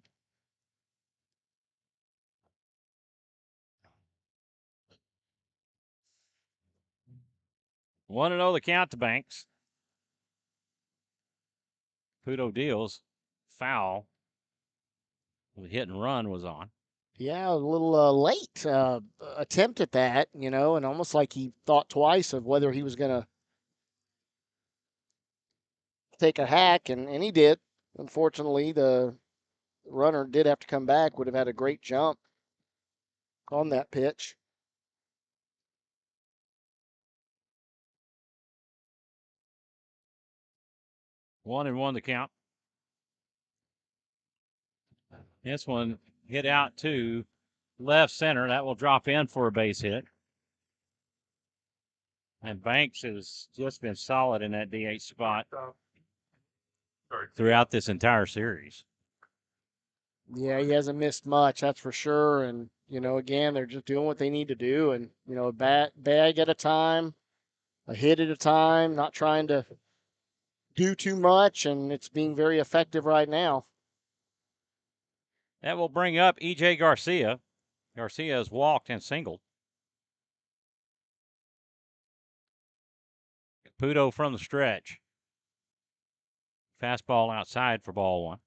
S1: Want to know the count to Banks. Pudo deals. Foul. The hit and run was on.
S2: Yeah, a little late attempt at that, and almost like he thought twice of whether he was going to take a hack, and he did. Unfortunately, the runner did have to come back, would have had a great jump on that pitch.
S1: One and one the count. This one hit out to left center. That will drop in for a base hit. And Banks has just been solid in that DH spot throughout this entire series.
S2: Yeah, he hasn't missed much, that's for sure. And, again, they're just doing what they need to do. And, a bag at a time, a hit at a time, not trying to do too much. And it's being very effective right now.
S1: That will bring up E.J. Garcia. Garcia has walked and singled. Pudo from the stretch. Fastball outside for ball 1.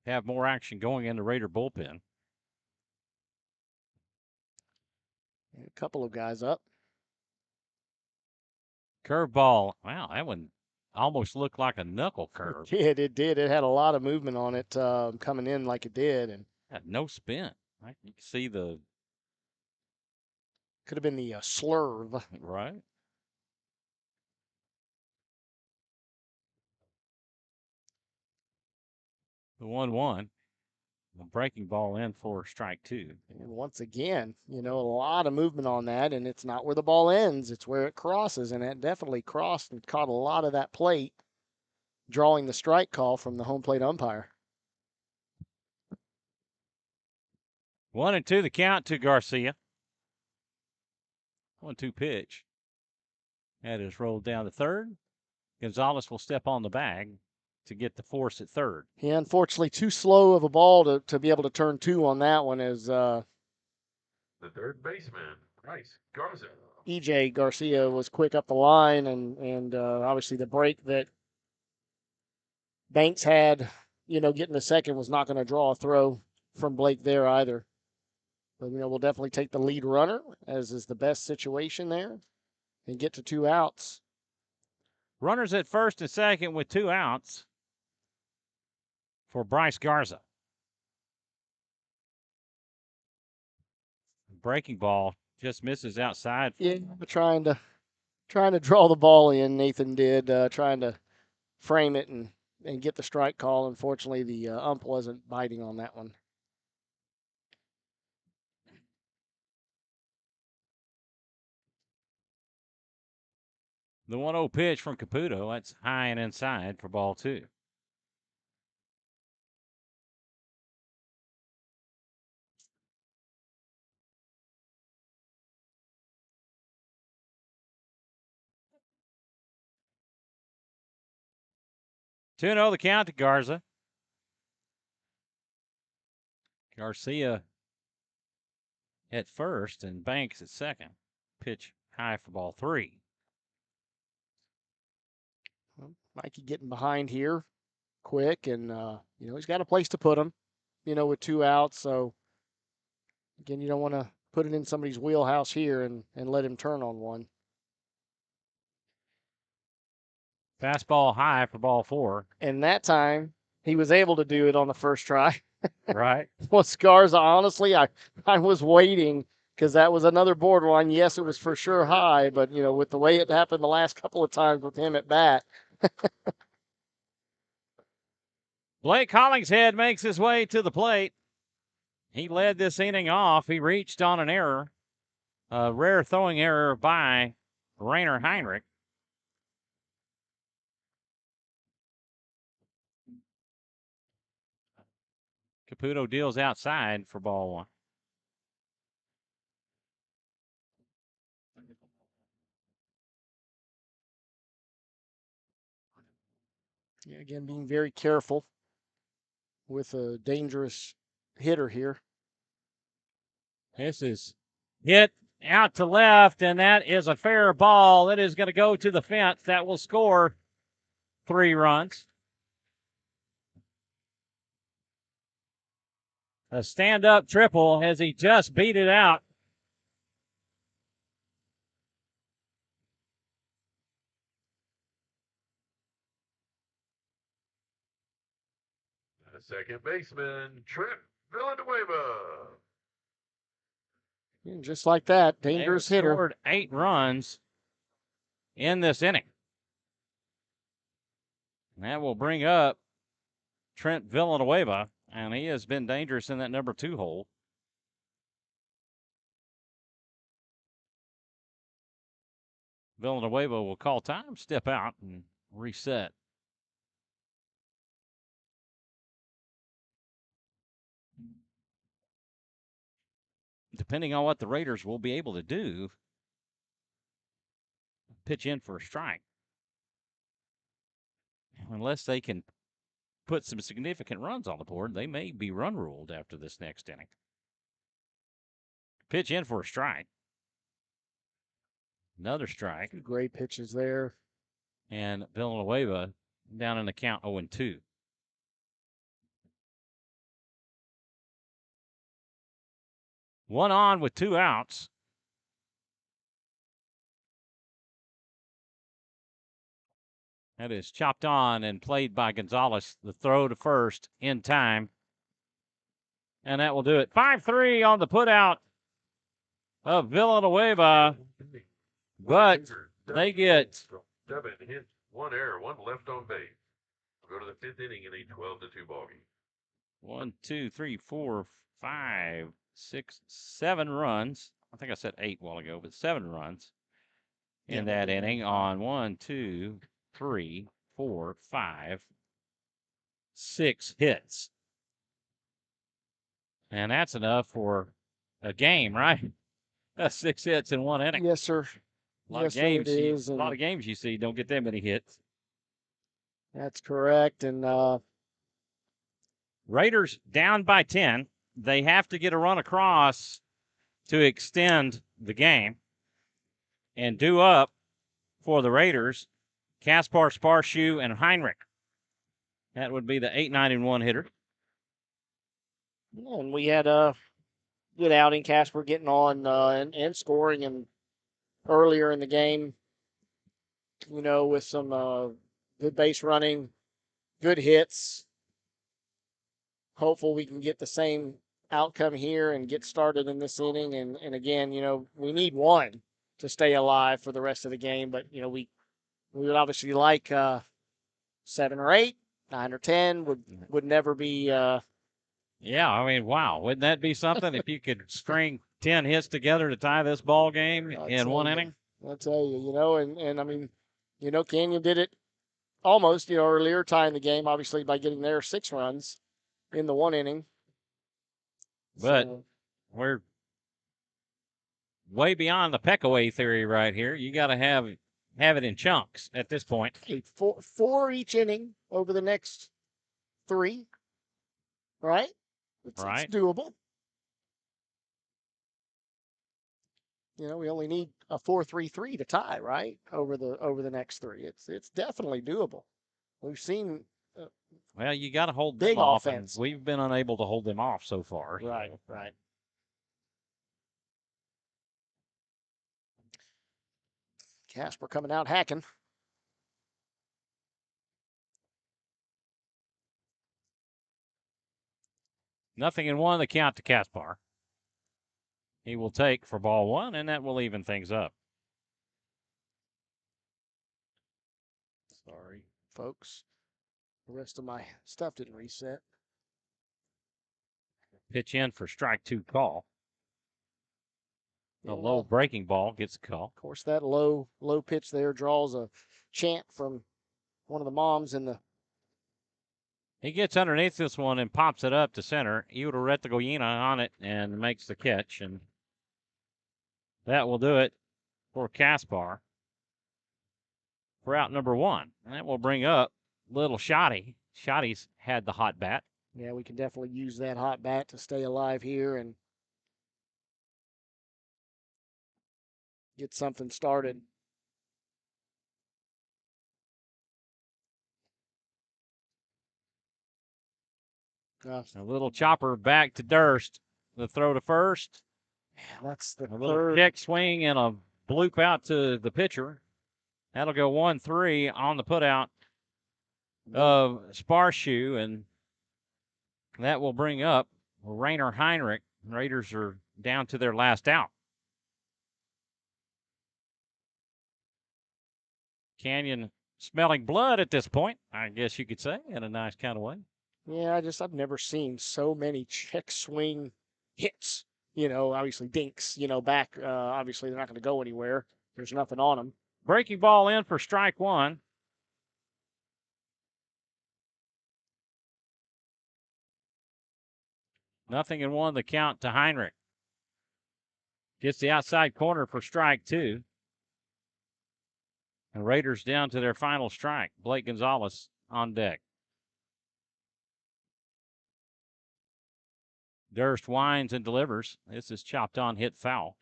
S1: Have more action going in the Raider bullpen.
S2: A couple of guys up.
S1: Curveball. Wow, that one almost looked like a knuckle curve.
S2: It did. It had a lot of movement on it coming in like it did. And
S1: Had no spin. Right? You can see the...
S2: Could have been the slurve.
S1: Right. The 1-1. The breaking ball in for strike 2.
S2: And once again, a lot of movement on that, and it's not where the ball ends, it's where it crosses, and it definitely crossed and caught a lot of that plate, drawing the strike call from the home plate umpire.
S1: 1-2 the count to Garcia. 1-2 pitch. That is rolled down to third. Gonzalez will step on the bag to get the force at third.
S2: Yeah, unfortunately, too slow of a ball to be able to turn 2 on that one. As
S3: the third baseman, Bryce Garza.
S2: EJ Garcia was quick up the line, and obviously the break that Banks had, getting the second was not going to draw a throw from Blake there either. But, we'll definitely take the lead runner, as is the best situation there, and get to 2 outs.
S1: Runners at first and second with 2 outs for Bryce Garza. Breaking ball just misses outside.
S2: Yeah, trying to draw the ball in, Nathan did, trying to frame it and get the strike call. Unfortunately, the ump wasn't biting on that one.
S1: The 1-0 pitch from Caputo. That's high and inside for ball 2. Two 2-0 the count to Garza. Garcia at first and Banks at second. Pitch high for ball 3.
S2: Mikey getting behind here quick, and, he's got a place to put him, with 2 outs. So, again, you don't want to put it in somebody's wheelhouse here and let him turn on one.
S1: Fastball high for ball 4.
S2: And that time, he was able to do it on the first try.
S1: Right.
S2: Well, Garza, honestly, I was waiting because that was another borderline. Yes, it was for sure high, but, with the way it happened the last couple of times with him at bat.
S1: Blake Hollingshead makes his way to the plate. He led this inning off. He reached on an error, a rare throwing error by Rainer Heinrich. Caputo deals outside for ball 1.
S2: Yeah, again, being very careful with a dangerous hitter here.
S1: This is hit out to left, and that is a fair ball. It is going to go to the fence. That will score 3 runs. A stand-up triple as he just beat it out.
S3: The second baseman, Trent Villanueva.
S2: And just like that, dangerous hitter.
S1: Scored 8 runs in this inning. And that will bring up Trent Villanueva, and he has been dangerous in that number 2 hole. Villanueva will call time, step out, and reset. Depending on what the Raiders will be able to do, pitch in for a strike. Unless they can put some significant runs on the board, they may be run ruled after this next inning. Pitch in for a strike. Another strike.
S2: 2 great pitches there.
S1: And Villanueva down in the count 0-2. One on with 2 outs. That is chopped on and played by Gonzalez. The throw to first in time. And that will do it. 5-3 on the putout of Villanueva. But they get
S3: 7 hits, 1 error, 1 left on base. We'll go to the 5th inning in a 12-2 ball game.
S1: 1, 2, 3, 4, 5, 6, 7 runs. I think I said 8 a while ago, but 7 runs in that inning on 1, 2, 3, 4, 5, 6 hits. And that's enough for a game, right? That's 6 hits in 1 inning.
S2: Yes, sir.
S1: A lot of games you see don't get that many hits.
S2: That's correct. And
S1: Raiders down by 10. They have to get a run across to extend the game. And due up for the Raiders, Kaspar, Sparshoe, and Heinrich. That would be the 8, 9, and 1 hitter.
S2: And we had a good outing. Kaspar getting on and scoring and earlier in the game, with some good base running, good hits. Hopeful we can get the same outcome here and get started in this inning. And again, we need one to stay alive for the rest of the game. But, we would obviously like 7 or 8, 9 or 10 would never be.
S1: Yeah, I mean, wow. Wouldn't that be something if you could string 10 hits together to tie this ball game in one inning?
S2: I'll tell you, and I mean, Canyon did it almost, earlier, tying the game, obviously, by getting their 6 runs in the 1 inning.
S1: But we're way beyond the peck-away theory right here. You got to have it in chunks at this point.
S2: Hey, four each inning over the next 3, right? It's doable. We only need a 4-3-3 to tie, right? Over the next 3. It's definitely doable. We've seen
S1: well, you got to hold
S2: big
S1: them off.
S2: offense.
S1: We've been unable to hold them off so far.
S2: Right. Kaspar coming out hacking.
S1: Nothing in 1, the count to Kaspar. He will take for ball 1, and that will even things up.
S2: Sorry, folks. The rest of my stuff didn't reset.
S1: Pitch in for strike 2 call. The low breaking ball gets a call.
S2: Of course, that low pitch there draws a chant from one of the moms in the.
S1: He gets underneath this one and pops it up to center. Iureta on it and makes the catch, and that will do it for Kaspar for out number 1. And that will bring up little Shotty. Shotty's had the hot bat.
S2: Yeah, we can definitely use that hot bat to stay alive here and get something started.
S1: Gosh. A little chopper back to Durst. The throw to first.
S2: That's the
S1: little check swing and a bloop out to the pitcher. That'll go 1-3 on the putout of Sparshoe, and that will bring up Rainer Heinrich. Raiders are down to their last out. Canyon smelling blood at this point, I guess you could say, in a nice kind of way.
S2: Yeah, I've never seen so many check swing hits. Obviously dinks, back. Obviously, they're not going to go anywhere. There's nothing on them.
S1: Breaking ball in for strike 1. Nothing in 1, the count to Heinrich. Gets the outside corner for strike 2. And Raiders down to their final strike. Blake Gonzalez on deck. Durst winds and delivers. This is chopped on, hit foul.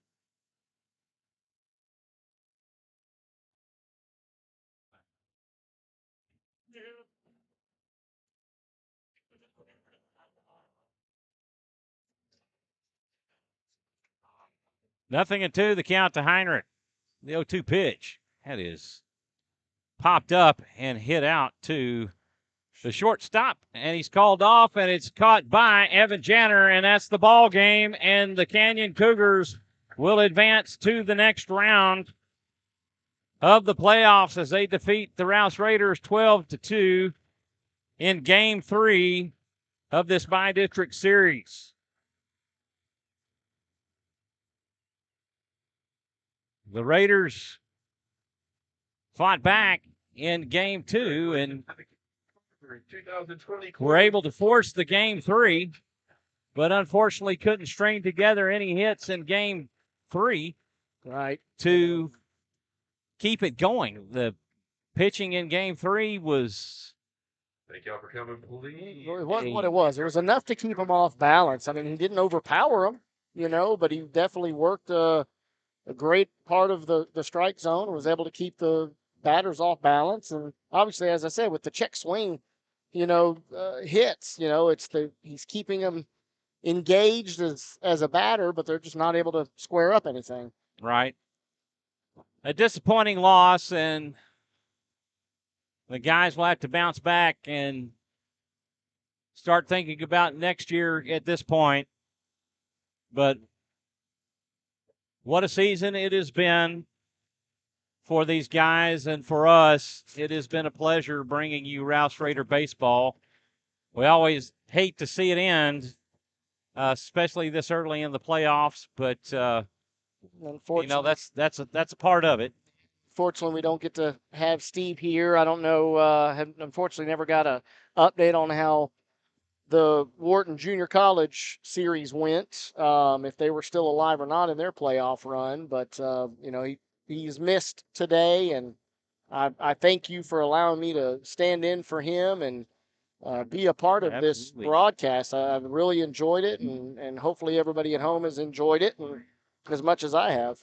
S1: Nothing in 2, the count to Heinrich. The 0-2 pitch. That is popped up and hit out to the shortstop, and he's called off, and it's caught by Evan Janner, and that's the ball game, and the Canyon Cougars will advance to the next round of the playoffs as they defeat the Rouse Raiders 12-2 in Game 3 of this bi-district series. The Raiders fought back in Game 2 and were able to force the Game 3, but unfortunately couldn't string together any hits in Game 3 to keep it going. The pitching in Game 3 was...
S3: Thank y'all for coming, please.
S2: It wasn't what it was. It was enough to keep him off balance. I mean, he didn't overpower him, but he definitely worked a great part of the strike zone, was able to keep the batters off balance. And obviously, as I said, with the check swing, hits, he's keeping them engaged as a batter, but they're just not able to square up anything.
S1: Right. A disappointing loss, and the guys will have to bounce back and start thinking about next year at this point. But what a season it has been for these guys and for us. It has been a pleasure bringing you Rouse Raider baseball. We always hate to see it end, especially this early in the playoffs, but
S2: Unfortunately,
S1: that's a part of it.
S2: Fortunately, we don't get to have Steve here. I don't know. Have unfortunately never got a update on how the Wharton Junior College series went, if they were still alive or not in their playoff run. But he's missed today, and I thank you for allowing me to stand in for him and be a part of this broadcast. I've really enjoyed it, and hopefully everybody at home has enjoyed it as much as I have.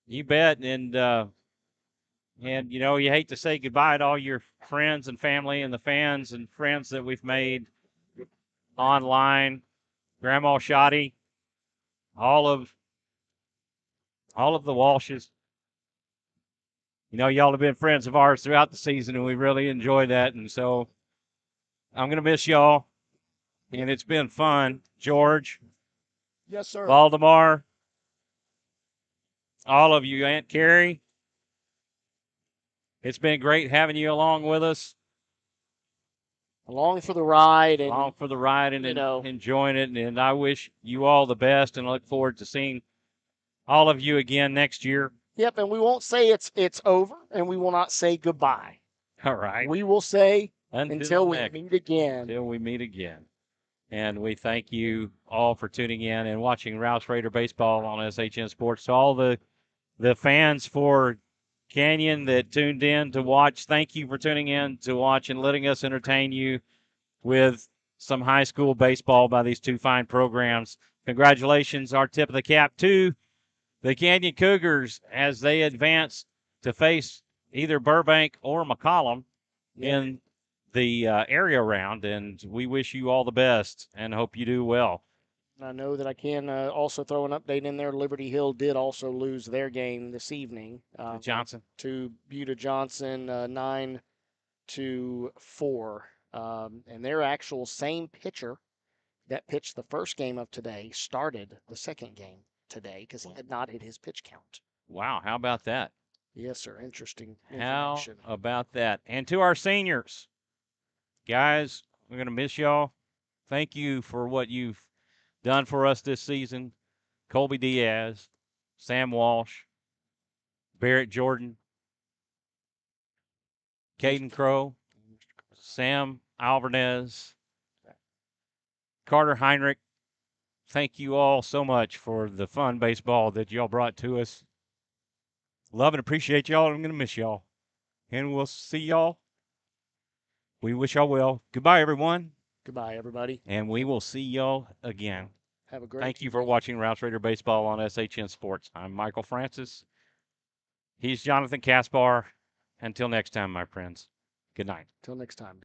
S1: You bet. And you hate to say goodbye to all your friends and family and the fans and friends that we've made online. Grandma Shoddy, all of the Walshes. Y'all have been friends of ours throughout the season, and we really enjoy that. And so I'm going to miss y'all, and it's been fun. George.
S2: Yes, sir.
S1: Valdemar. All of you, Aunt Carrie. It's been great having you along with us.
S2: Along for the ride.
S1: And enjoying it. And I wish you all the best, and look forward to seeing all of you again next year.
S2: Yep, and we won't say it's over, and we will not say goodbye.
S1: All right.
S2: We will say until we meet again.
S1: Until we meet again. And we thank you all for tuning in and watching Rouse Raider Baseball on SHN Sports. To all the fans for Canyon that tuned in to watch, thank you for tuning in to watch and letting us entertain you with some high school baseball by these two fine programs. Congratulations, our tip of the cap to the Canyon Cougars as they advance to face either Burbank or McCollum in the area round, and we wish you all the best and hope you do well.
S2: I know that I can also throw an update in there. Liberty Hill did also lose their game this evening.
S1: Johnson.
S2: To Buda Johnson, 9-4. And their actual same pitcher that pitched the first game of today started the second game today because he had not hit his pitch count.
S1: Wow, how about that?
S2: Yes, sir. Interesting
S1: information. How about that? And to our seniors, guys, we're going to miss y'all. Thank you for what you've done for us this season. Colby Diaz, Sam Walsh, Barrett Jordan, Caden Crow, Sam Alvarez, Carter Heinrich. Thank you all so much for the fun baseball that y'all brought to us. Love and appreciate y'all. I'm going to miss y'all. And we'll see y'all. We wish y'all well. Goodbye, everyone.
S2: Goodbye, everybody.
S1: And we will see y'all again.
S2: Have a great
S1: Thank you for watching Rouse Raider Baseball on SHN Sports. I'm Michael Francis. He's Jonathan Kaspar. Until next time, my friends. Good night.
S2: Until next time.